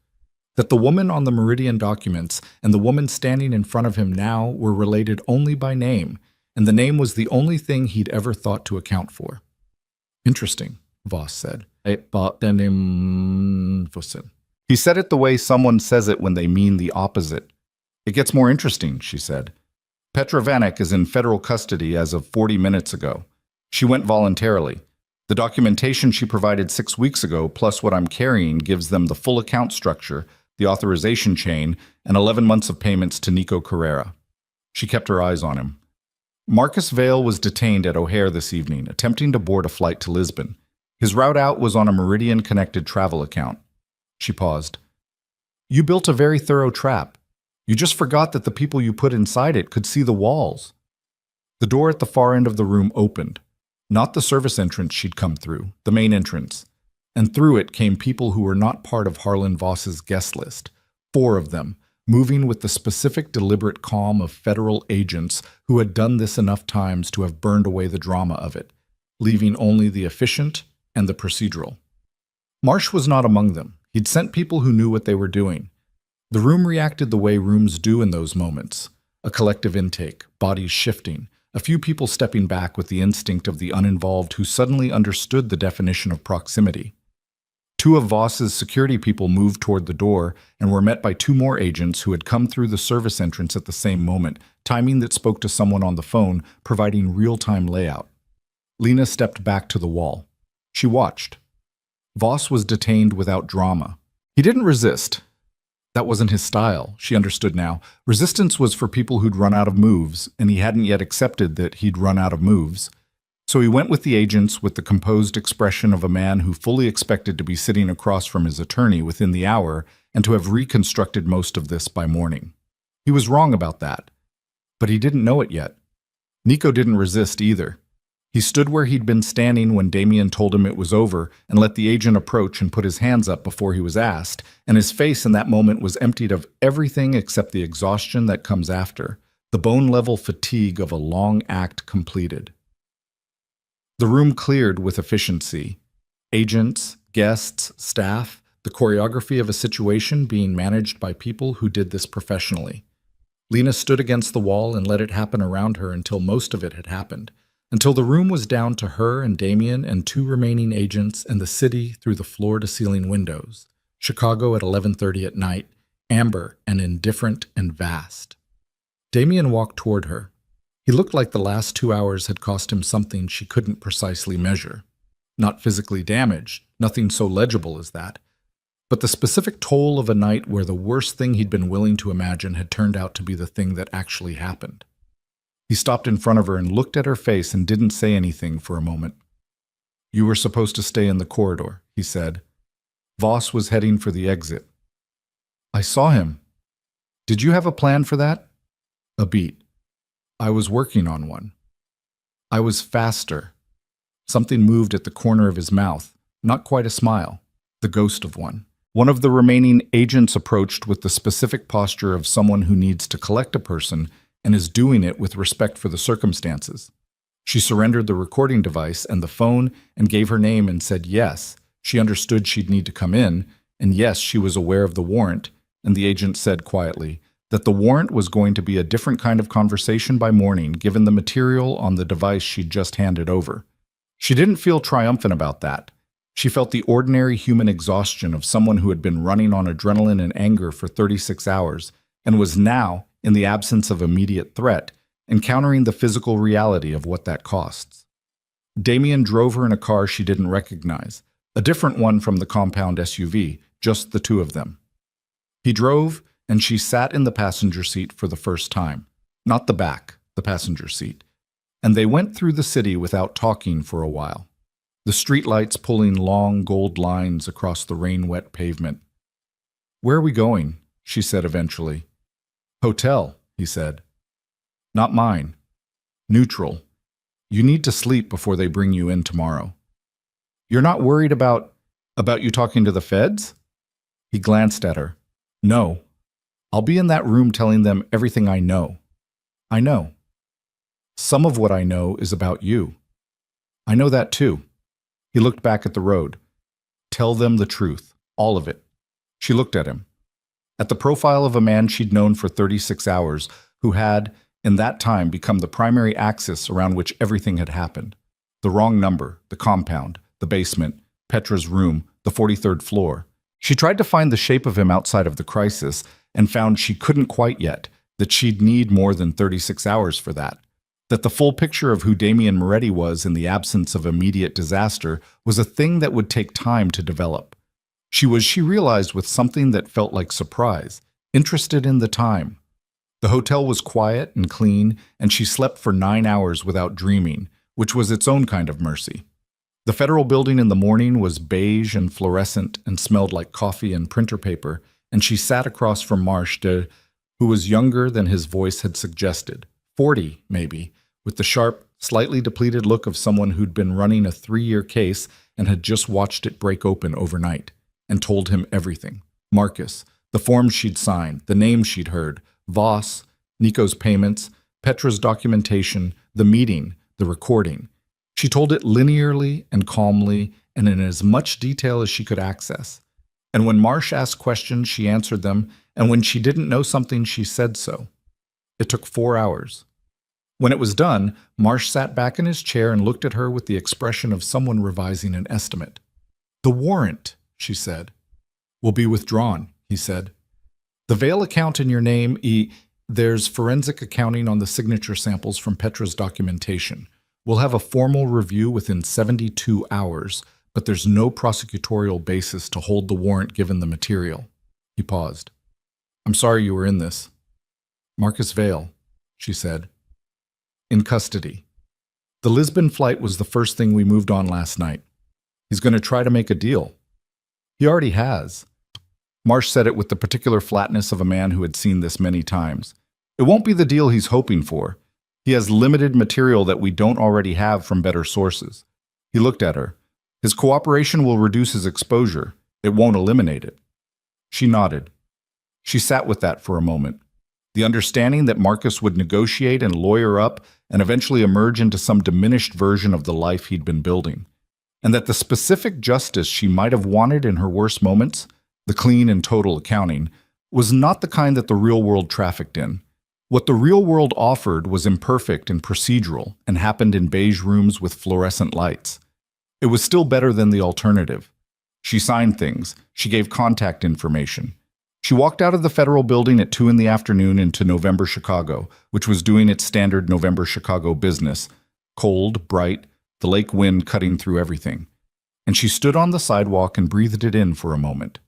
That the woman on the Meridian documents and the woman standing in front of him now were related only by name, and the name was the only thing he'd ever thought to account for. "Interesting," Voss said. He said it the way someone says it when they mean the opposite. "It gets more interesting," she said. "Petra Vanek is in federal custody as of 40 minutes ago. She went voluntarily. The documentation she provided 6 weeks ago, plus what I'm carrying, gives them the full account structure, the authorization chain, and 11 months of payments to Nico Carrera." She kept her eyes on him. "Marcus Vale was detained at O'Hare this evening, attempting to board a flight to Lisbon. His route out was on a Meridian-connected travel account." She paused. "You built a very thorough trap. You just forgot that the people you put inside it could see the walls." The door at the far end of the room opened. Not the service entrance she'd come through, the main entrance. And through it came people who were not part of Harlan Voss's guest list. 4 of them, moving with the specific deliberate calm of federal agents who had done this enough times to have burned away the drama of it, leaving only the efficient and the procedural. Marsh was not among them. He'd sent people who knew what they were doing. The room reacted the way rooms do in those moments. A collective intake, bodies shifting, a few people stepping back with the instinct of the uninvolved who suddenly understood the definition of proximity. 2 of Voss's security people moved toward the door and were met by 2 more agents who had come through the service entrance at the same moment, timing that spoke to someone on the phone, providing real-time layout. Lena stepped back to the wall. She watched. Voss was detained without drama. He didn't resist. That wasn't his style, she understood now. Resistance was for people who'd run out of moves, and he hadn't yet accepted that he'd run out of moves. So he went with the agents with the composed expression of a man who fully expected to be sitting across from his attorney within the hour and to have reconstructed most of this by morning. He was wrong about that, but he didn't know it yet. Nico didn't resist either. He stood where he'd been standing when Damien told him it was over and let the agent approach and put his hands up before he was asked, and his face in that moment was emptied of everything except the exhaustion that comes after, the bone-level fatigue of a long act completed. The room cleared with efficiency. Agents, guests, staff, the choreography of a situation being managed by people who did this professionally. Lena stood against the wall and let it happen around her until most of it had happened. Until the room was down to her and Damien and 2 remaining agents and the city through the floor-to-ceiling windows. Chicago at 11:30 at night, amber and indifferent and vast. Damien walked toward her. He looked like the last 2 hours had cost him something she couldn't precisely measure. Not physically damaged, nothing so legible as that, but the specific toll of a night where the worst thing he'd been willing to imagine had turned out to be the thing that actually happened. He stopped in front of her and looked at her face and didn't say anything for a moment. "You were supposed to stay in the corridor," he said. Voss was heading for the exit. "I saw him. Did you have a plan for that?" "A beat. I was working on one. I was faster." Something moved at the corner of his mouth, not quite a smile, the ghost of one. One of the remaining agents approached with the specific posture of someone who needs to collect a person and is doing it with respect for the circumstances. She surrendered the recording device and the phone and gave her name and said yes. She understood she'd need to come in, and yes, she was aware of the warrant, and the agent said quietly, that the warrant was going to be a different kind of conversation by morning given the material on the device she'd just handed over. She didn't feel triumphant about that. She felt the ordinary human exhaustion of someone who had been running on adrenaline and anger for 36 hours and was now, in the absence of immediate threat, encountering the physical reality of what that costs. Damien drove her in a car she didn't recognize, a different one from the compound SUV, just the two of them. He drove, and she sat in the passenger seat for the first time. Not the back, the passenger seat. And they went through the city without talking for a while, the streetlights pulling long gold lines across the rain-wet pavement. "Where are we going?" she said eventually. "Hotel," he said. "Not mine. Neutral. You need to sleep before they bring you in tomorrow." "You're not worried about you talking to the feds?" He glanced at her. "No. I'll be in that room telling them everything I know." "I know. Some of what I know is about you." "I know that too." He looked back at the road. "Tell them the truth. All of it." She looked at him. At the profile of a man she'd known for 36 hours, who had, in that time, become the primary axis around which everything had happened. The wrong number, the compound, the basement, Petra's room, the 43rd floor. She tried to find the shape of him outside of the crisis and found she couldn't quite yet, that she'd need more than 36 hours for that. That the full picture of who Damien Moretti was in the absence of immediate disaster was a thing that would take time to develop. She realized with something that felt like surprise, interested in the time. The hotel was quiet and clean, and she slept for 9 hours without dreaming, which was its own kind of mercy. The federal building in the morning was beige and fluorescent and smelled like coffee and printer paper, and she sat across from Marsh, who was younger than his voice had suggested, 40 maybe, with the sharp, slightly depleted look of someone who'd been running a 3-year case and had just watched it break open overnight, and told him everything. Marcus, the forms she'd signed, the names she'd heard, Voss, Nico's payments, Petra's documentation, the meeting, the recording. She told it linearly and calmly and in as much detail as she could access. And when Marsh asked questions, she answered them, and when she didn't know something, she said so. It took 4 hours. When it was done, Marsh sat back in his chair and looked at her with the expression of someone revising an estimate. "The warrant," she said. "Will be withdrawn," he said. "The Vail account in your name, there's forensic accounting on the signature samples from Petra's documentation. We'll have a formal review within 72 hours, but there's no prosecutorial basis to hold the warrant given the material." He paused. "I'm sorry you were in this." "Marcus Vail," she said. "In custody. The Lisbon flight was the first thing we moved on last night. He's going to try to make a deal." "He already has." Marsh said it with the particular flatness of a man who had seen this many times. "It won't be the deal he's hoping for. He has limited material that we don't already have from better sources." He looked at her. "His cooperation will reduce his exposure. It won't eliminate it." She nodded. She sat with that for a moment. The understanding that Marcus would negotiate and lawyer up and eventually emerge into some diminished version of the life he'd been building. And that the specific justice she might have wanted in her worst moments, the clean and total accounting, was not the kind that the real world trafficked in. What the real world offered was imperfect and procedural and happened in beige rooms with fluorescent lights. It was still better than the alternative. She signed things. She gave contact information. She walked out of the federal building at 2 p.m. into November Chicago, which was doing its standard November Chicago business. Cold, bright, the lake wind cutting through everything. And she stood on the sidewalk and breathed it in for a moment.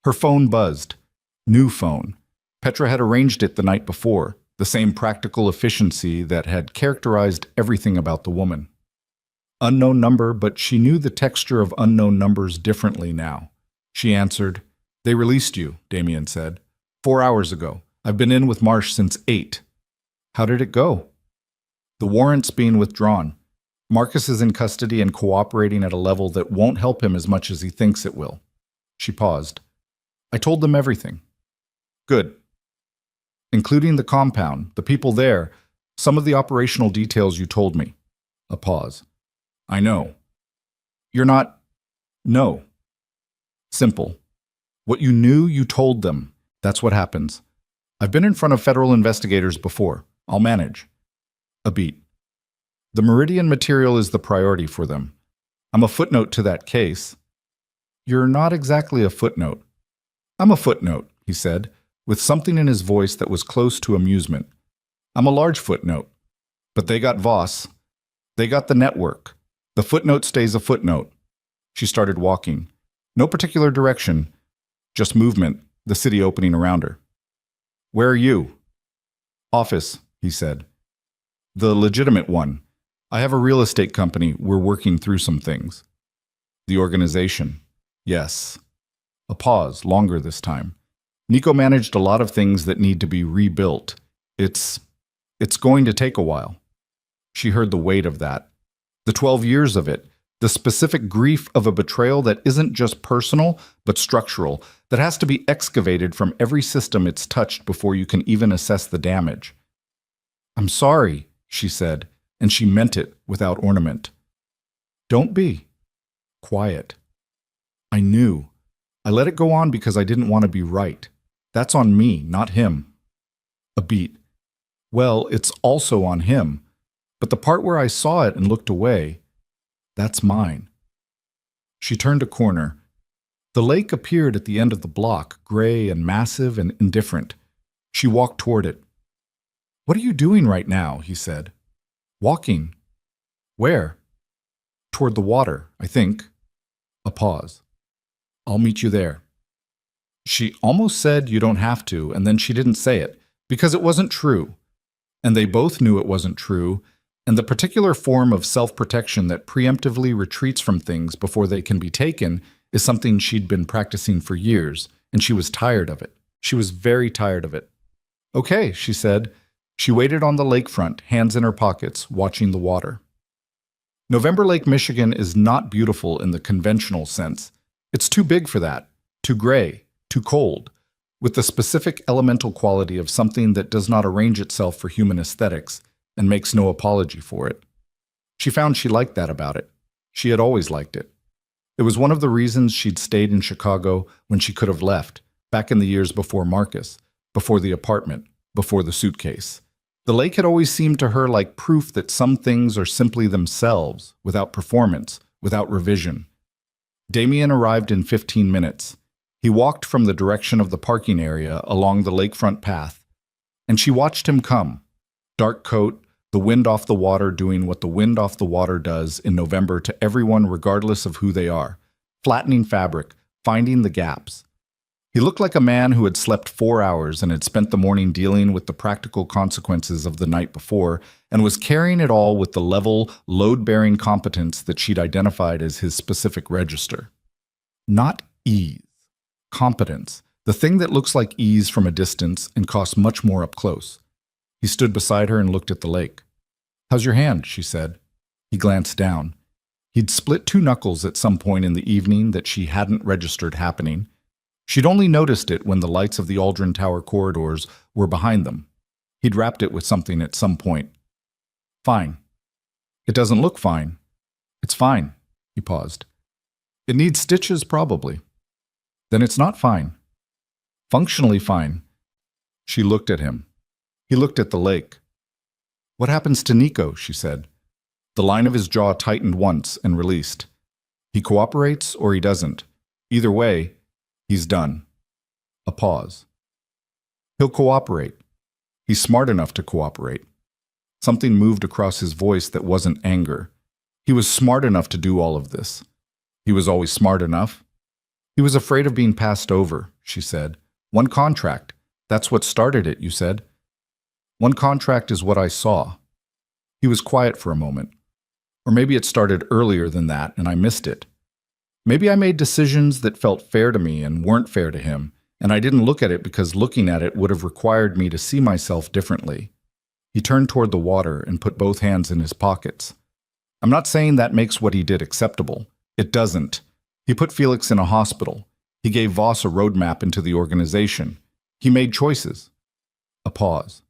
Her phone buzzed. New phone. Petra had arranged it the night before, the same practical efficiency that had characterized everything about the woman. Unknown number, but she knew the texture of unknown numbers differently now. She answered. "They released you," Damien said. 4 hours ago. I've been in with Marsh since 8. "How did it go?" "The warrant's being withdrawn. Marcus is in custody and cooperating at a level that won't help him as much as he thinks it will." She paused. "I told them everything." "Good. Including the compound, the people there, some of the operational details you told me." A pause. "I know." "You're not—" "No." Simple. What you knew, you told them. That's what happens. I've been in front of federal investigators before. I'll manage. A beat. The Meridian material is the priority for them. I'm a footnote to that case. You're not exactly a footnote. I'm a footnote, he said, with something in his voice that was close to amusement. I'm a large footnote. But they got Voss. They got the network. The footnote stays a footnote. She started walking. No particular direction, just movement, the city opening around her. Where are you? Office, he said. The legitimate one. I have a real estate company. We're working through some things. The organization. Yes. A pause, longer this time. Nico managed a lot of things that need to be rebuilt. It's going to take a while. She heard the weight of that. The 12 years of it. The specific grief of a betrayal that isn't just personal, but structural, that has to be excavated from every system it's touched before you can even assess the damage. I'm sorry, she said, and she meant it without ornament. Don't be. Quiet. I knew. I let it go on because I didn't want to be right. That's on me, not him. A beat. Well, it's also on him. But the part where I saw it and looked away, that's mine. She turned a corner. The lake appeared at the end of the block, gray and massive and indifferent. She walked toward it. What are you doing right now? He said. Walking. Where? Toward the water, I think. A pause. I'll meet you there. She almost said you don't have to, and then she didn't say it, because it wasn't true. And they both knew it wasn't true, and the particular form of self-protection that preemptively retreats from things before they can be taken is something she'd been practicing for years, and she was tired of it. She was very tired of it. Okay, she said. She waited on the lakefront, hands in her pockets, watching the water. November Lake, Michigan is not beautiful in the conventional sense. It's too big for that, too gray, too cold, with the specific elemental quality of something that does not arrange itself for human aesthetics and makes no apology for it. She found she liked that about it. She had always liked it. It was one of the reasons she'd stayed in Chicago when she could have left, back in the years before Marcus, before the apartment, before the suitcase. The lake had always seemed to her like proof that some things are simply themselves, without performance, without revision. Damien arrived in 15 minutes. He walked from the direction of the parking area along the lakefront path, and she watched him come. Dark coat, the wind off the water doing what the wind off the water does in November to everyone regardless of who they are, flattening fabric, finding the gaps. He looked like a man who had slept 4 hours and had spent the morning dealing with the practical consequences of the night before and was carrying it all with the level, load-bearing competence that she'd identified as his specific register. Not ease. Competence. The thing that looks like ease from a distance and costs much more up close. He stood beside her and looked at the lake. How's your hand? She said. He glanced down. He'd split 2 knuckles at some point in the evening that she hadn't registered happening. She'd only noticed it when the lights of the Aldrin Tower corridors were behind them. He'd wrapped it with something at some point. Fine. It doesn't look fine. It's fine. He paused. It needs stitches, probably. Then it's not fine. Functionally fine. She looked at him. He looked at the lake. What happens to Nico? She said. The line of his jaw tightened once and released. He cooperates or he doesn't. Either way, he's done. A pause. He'll cooperate. He's smart enough to cooperate. Something moved across his voice that wasn't anger. He was smart enough to do all of this. He was always smart enough. He was afraid of being passed over, she said. One contract. That's what started it, you said. One contract is what I saw. He was quiet for a moment. Or maybe it started earlier than that and I missed it. Maybe I made decisions that felt fair to me and weren't fair to him, and I didn't look at it because looking at it would have required me to see myself differently. He turned toward the water and put both hands in his pockets. I'm not saying that makes what he did acceptable. It doesn't. He put Felix in a hospital. He gave Voss a roadmap into the organization. He made choices. A pause.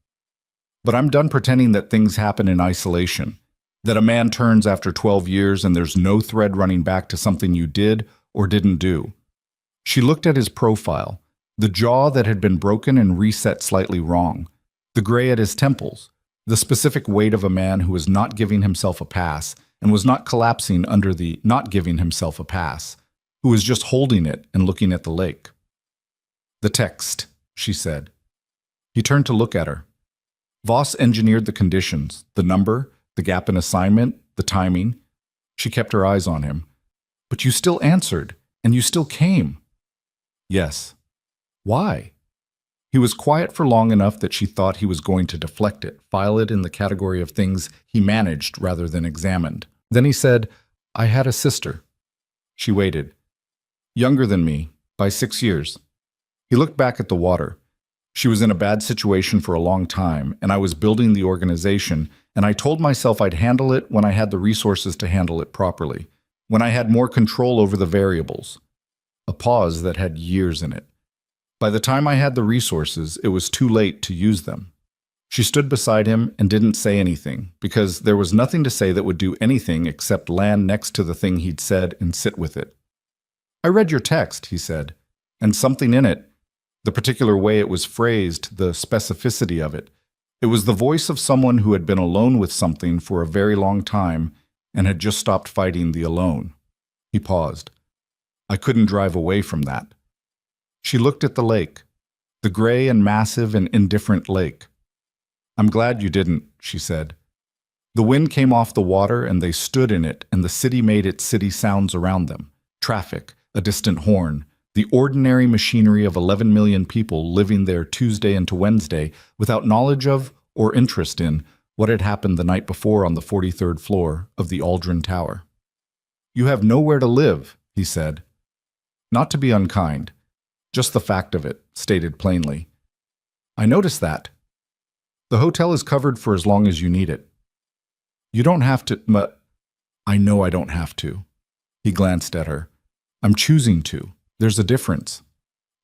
But I'm done pretending that things happen in isolation. That a man turns after 12 years and there's no thread running back to something you did or didn't do. She looked at his profile, The jaw that had been broken and reset slightly wrong. The gray at his temples. The specific weight of a man who was not giving himself a pass and was not collapsing under the not giving himself a pass, who was just holding it and looking at the lake. "The text," she said. He turned to look at her. Voss engineered the conditions, the number, the gap in assignment, the timing. She kept her eyes on him. "But you still answered, and you still came." "Yes." "Why?" He was quiet for long enough that she thought he was going to deflect it, file it in the category of things he managed rather than examined. Then he said, "I had a sister." She waited. "Younger than me, by 6 years." He looked back at the water. "She was in a bad situation for a long time, and I was building the organization, and I told myself I'd handle it when I had the resources to handle it properly, when I had more control over the variables." A pause that had years in it. "By the time I had the resources, it was too late to use them." She stood beside him and didn't say anything, because there was nothing to say that would do anything except land next to the thing he'd said and sit with it. "I read your text," he said, "and something in it, the particular way it was phrased, the specificity of it. It was the voice of someone who had been alone with something for a very long time and had just stopped fighting the alone." He paused. "I couldn't drive away from that." She looked at the lake, the gray and massive and indifferent lake. "I'm glad you didn't," she said. The wind came off the water and they stood in it, and the city made its city sounds around them. Traffic, a distant horn, the ordinary machinery of 11 million people living there Tuesday into Wednesday without knowledge of or interest in what had happened the night before on the 43rd floor of the Aldrin Tower. "You have nowhere to live," he said. Not to be unkind. Just the fact of it, stated plainly. "I noticed that. The hotel is covered for as long as you need it. You don't have to, I know I don't have to." He glanced at her. "I'm choosing to. There's a difference."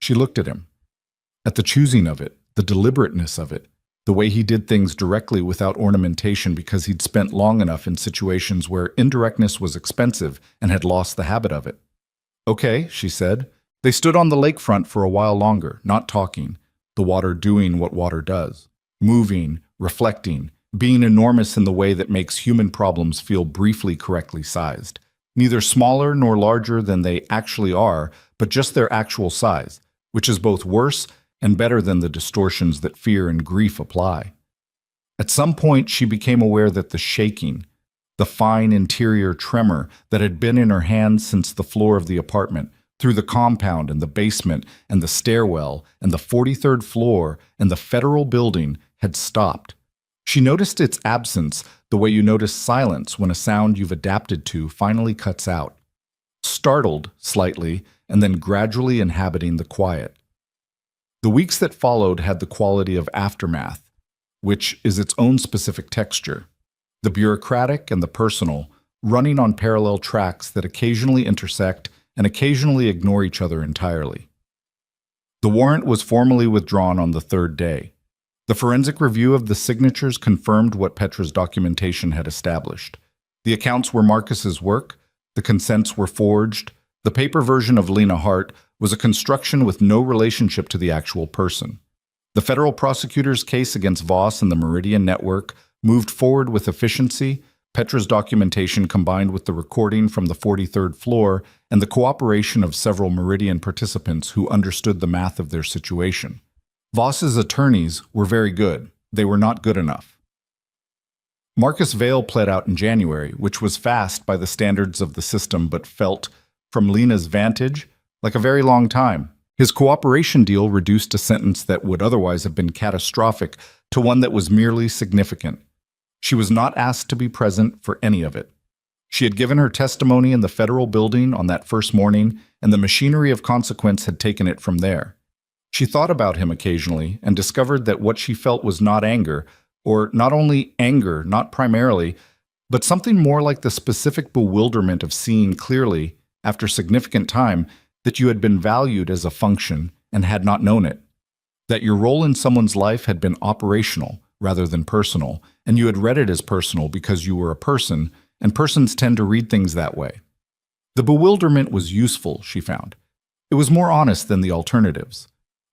She looked at him. At the choosing of it, the deliberateness of it, the way he did things directly without ornamentation because he'd spent long enough in situations where indirectness was expensive and had lost the habit of it. "Okay," she said. They stood on the lakefront for a while longer, not talking, the water doing what water does, moving, reflecting, being enormous in the way that makes human problems feel briefly correctly sized. Neither smaller nor larger than they actually are, but just their actual size, which is both worse and better than the distortions that fear and grief apply. At some point, she became aware that the shaking, the fine interior tremor that had been in her hands since the floor of the apartment, through the compound and the basement and the stairwell and the 43rd floor and the federal building, had stopped. She noticed its absence the way you notice silence when a sound you've adapted to finally cuts out. Startled slightly and then gradually inhabiting the quiet. The weeks that followed had the quality of aftermath, which is its own specific texture. The bureaucratic and the personal, running on parallel tracks that occasionally intersect and occasionally ignore each other entirely. The warrant was formally withdrawn on the 3rd day. The forensic review of the signatures confirmed what Petra's documentation had established. The accounts were Marcus's work, the consents were forged, the paper version of Lena Hart was a construction with no relationship to the actual person. The federal prosecutor's case against Voss and the Meridian Network moved forward with efficiency. Petra's documentation combined with the recording from the 43rd floor and the cooperation of several Meridian participants who understood the math of their situation. Voss's attorneys were very good. They were not good enough. Marcus Vail pled out in January, which was fast by the standards of the system but felt, from Lena's vantage, like a very long time. His cooperation deal reduced a sentence that would otherwise have been catastrophic to one that was merely significant. She was not asked to be present for any of it. She had given her testimony in the federal building on that first morning, and the machinery of consequence had taken it from there. She thought about him occasionally and discovered that what she felt was not anger, or not only anger, not primarily, but something more like the specific bewilderment of seeing clearly, after significant time, that you had been valued as a function and had not known it, that your role in someone's life had been operational rather than personal, and you had read it as personal because you were a person, and persons tend to read things that way. The bewilderment was useful, she found. It was more honest than the alternatives.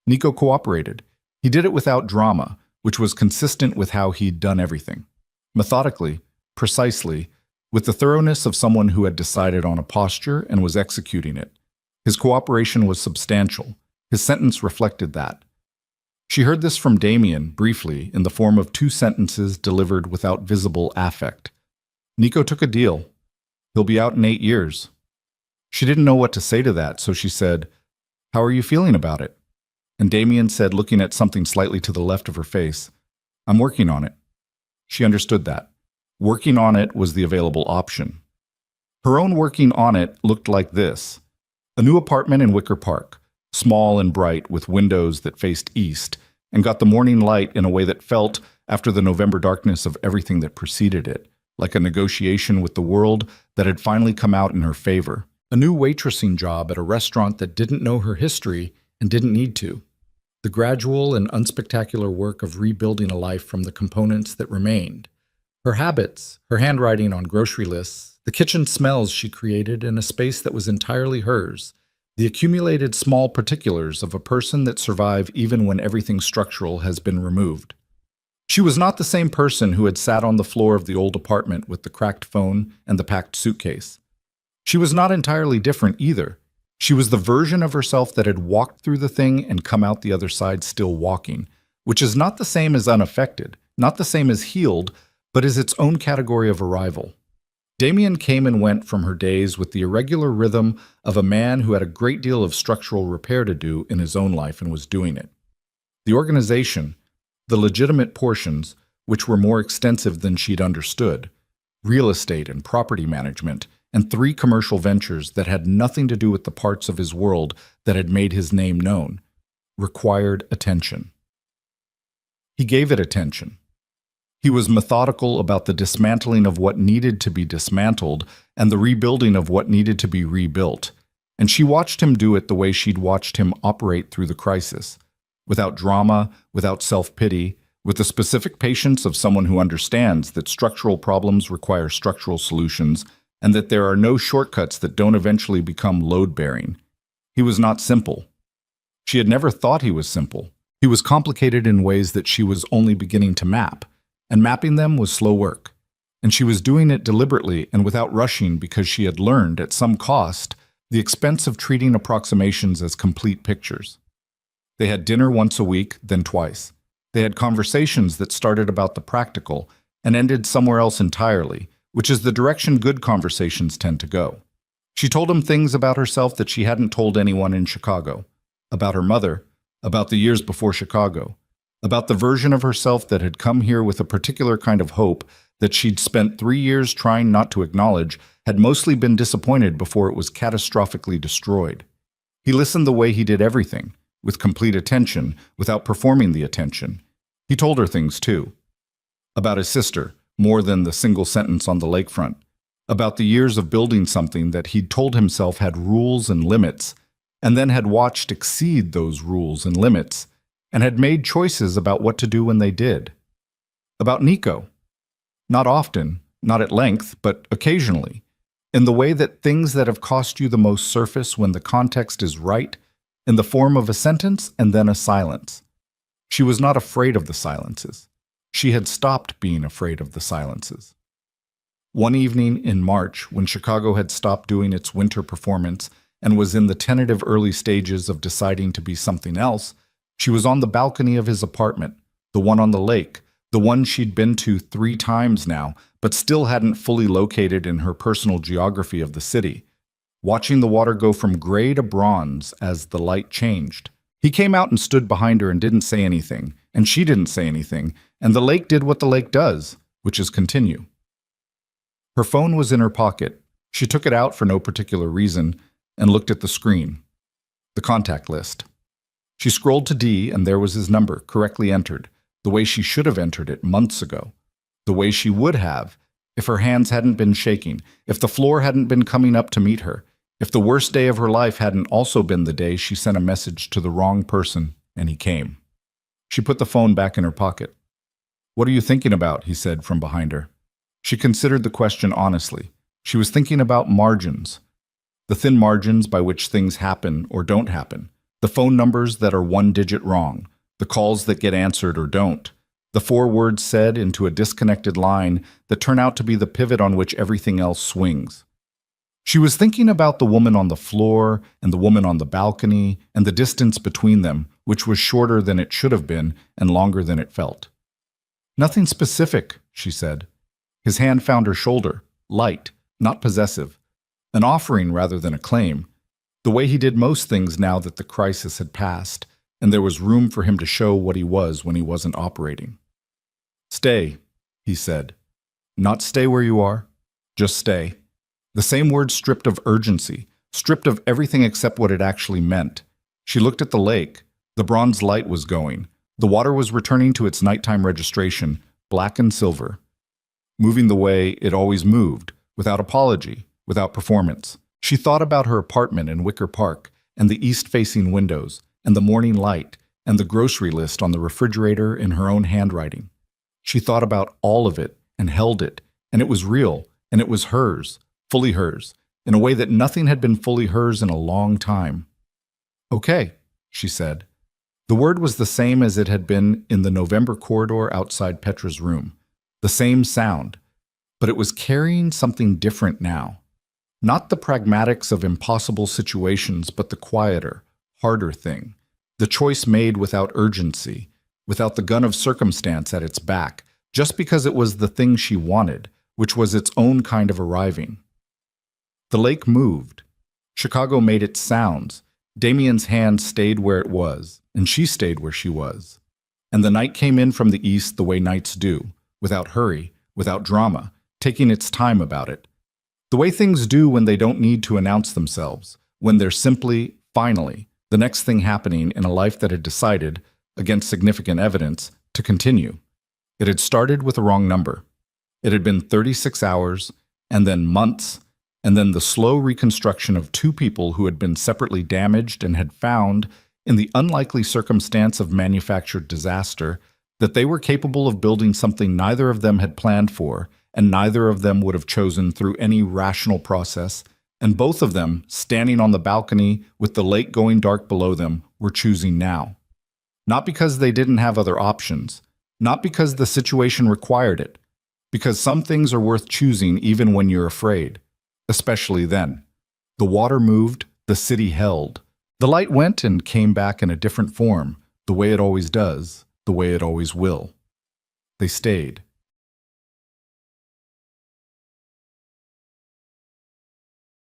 Nico cooperated. He did it without drama, which was consistent with how he'd done everything. Methodically, precisely, with the thoroughness of someone who had decided on a posture and was executing it. His cooperation was substantial. His sentence reflected that. She heard this from Damien, briefly, in the form of 2 sentences delivered without visible affect. Nico took a deal. He'll be out in 8 years. She didn't know what to say to that, so she said, "How are you feeling about it?" And Damien said, looking at something slightly to the left of her face, "I'm working on it." She understood that. Working on it was the available option. Her own working on it looked like this. A new apartment in Wicker Park, small and bright with windows that faced east, and got the morning light in a way that felt, after the November darkness of everything that preceded it, like a negotiation with the world that had finally come out in her favor. A new waitressing job at a restaurant that didn't know her history and didn't need to. The gradual and unspectacular work of rebuilding a life from the components that remained. Her habits, her handwriting on grocery lists, the kitchen smells she created in a space that was entirely hers, the accumulated small particulars of a person that survive even when everything structural has been removed. She was not the same person who had sat on the floor of the old apartment with the cracked phone and the packed suitcase. She was not entirely different either. She was the version of herself that had walked through the thing and come out the other side still walking, which is not the same as unaffected, not the same as healed, but is its own category of arrival. Damien came and went from her days with the irregular rhythm of a man who had a great deal of structural repair to do in his own life and was doing it. The organization, the legitimate portions, which were more extensive than she'd understood, real estate and property management, and 3 commercial ventures that had nothing to do with the parts of his world that had made his name known, required attention. He gave it attention. He was methodical about the dismantling of what needed to be dismantled and the rebuilding of what needed to be rebuilt, and she watched him do it the way she'd watched him operate through the crisis, without drama, without self-pity, with the specific patience of someone who understands that structural problems require structural solutions and that there are no shortcuts that don't eventually become load-bearing. He was not simple. She had never thought he was simple. He was complicated in ways that she was only beginning to map, and mapping them was slow work. And she was doing it deliberately and without rushing because she had learned, at some cost, the expense of treating approximations as complete pictures. They had dinner once a week, then twice. They had conversations that started about the practical and ended somewhere else entirely, which is the direction good conversations tend to go. She told him things about herself that she hadn't told anyone in Chicago, about her mother, about the years before Chicago, about the version of herself that had come here with a particular kind of hope that she'd spent 3 years trying not to acknowledge, had mostly been disappointed before it was catastrophically destroyed. He listened the way he did everything, with complete attention, without performing the attention. He told her things, too. About his sister, more than the single sentence on the lakefront. About the years of building something that he'd told himself had rules and limits, and then had watched exceed those rules and limits, and had made choices about what to do when they did. About Nico. Not often, not at length, but occasionally, in the way that things that have cost you the most surface when the context is right, in the form of a sentence and then a silence. She was not afraid of the silences. She had stopped being afraid of the silences. One evening in March, when Chicago had stopped doing its winter performance and was in the tentative early stages of deciding to be something else, she was on the balcony of his apartment, the one on the lake, the one she'd been to 3 times now, but still hadn't fully located in her personal geography of the city, watching the water go from gray to bronze as the light changed. He came out and stood behind her and didn't say anything, and she didn't say anything, and the lake did what the lake does, which is continue. Her phone was in her pocket. She took it out for no particular reason and looked at the screen, the contact list. She scrolled to D, and there was his number, correctly entered, the way she should have entered it months ago, the way she would have if her hands hadn't been shaking, if the floor hadn't been coming up to meet her, if the worst day of her life hadn't also been the day she sent a message to the wrong person and he came. She put the phone back in her pocket. "What are you thinking about?" he said from behind her. She considered the question honestly. She was thinking about margins, the thin margins by which things happen or don't happen, the The phone numbers that are one digit wrong, the calls that get answered or don't, the 4 words said into a disconnected line that turn out to be the pivot on which everything else swings. She was thinking about the woman on the floor and the woman on the balcony and the distance between them, which was shorter than it should have been and longer than it felt. "Nothing specific," she said. His hand found her shoulder, light, not possessive, an offering rather than a claim, the way he did most things now that the crisis had passed, and there was room for him to show what he was when he wasn't operating. "Stay," he said. "Not stay where you are, just stay." The same word stripped of urgency, stripped of everything except what it actually meant. She looked at the lake. The bronze light was going. The water was returning to its nighttime registration, black and silver, moving the way it always moved, without apology, without performance. She thought about her apartment in Wicker Park, and the east-facing windows, and the morning light, and the grocery list on the refrigerator in her own handwriting. She thought about all of it, and held it, and it was real, and it was hers, fully hers, in a way that nothing had been fully hers in a long time. "Okay," she said. The word was the same as it had been in the November corridor outside Petra's room. The same sound, but it was carrying something different now. Not the pragmatics of impossible situations, but the quieter, harder thing. The choice made without urgency, without the gun of circumstance at its back, just because it was the thing she wanted, which was its own kind of arriving. The lake moved. Chicago made its sounds. Damien's hand stayed where it was, and she stayed where she was. And the night came in from the east the way nights do, without hurry, without drama, taking its time about it. The way things do when they don't need to announce themselves, when they're simply, finally, the next thing happening in a life that had decided, against significant evidence, to continue. It had started with a wrong number. It had been 36 hours, and then months, and then the slow reconstruction of 2 people who had been separately damaged and had found, in the unlikely circumstance of manufactured disaster, that they were capable of building something neither of them had planned for, and neither of them would have chosen through any rational process, and both of them, standing on the balcony with the lake going dark below them, were choosing now. Not because they didn't have other options, not because the situation required it, because some things are worth choosing even when you're afraid. Especially then. The water moved, the city held. The light went and came back in a different form, the way it always does, the way it always will. They stayed.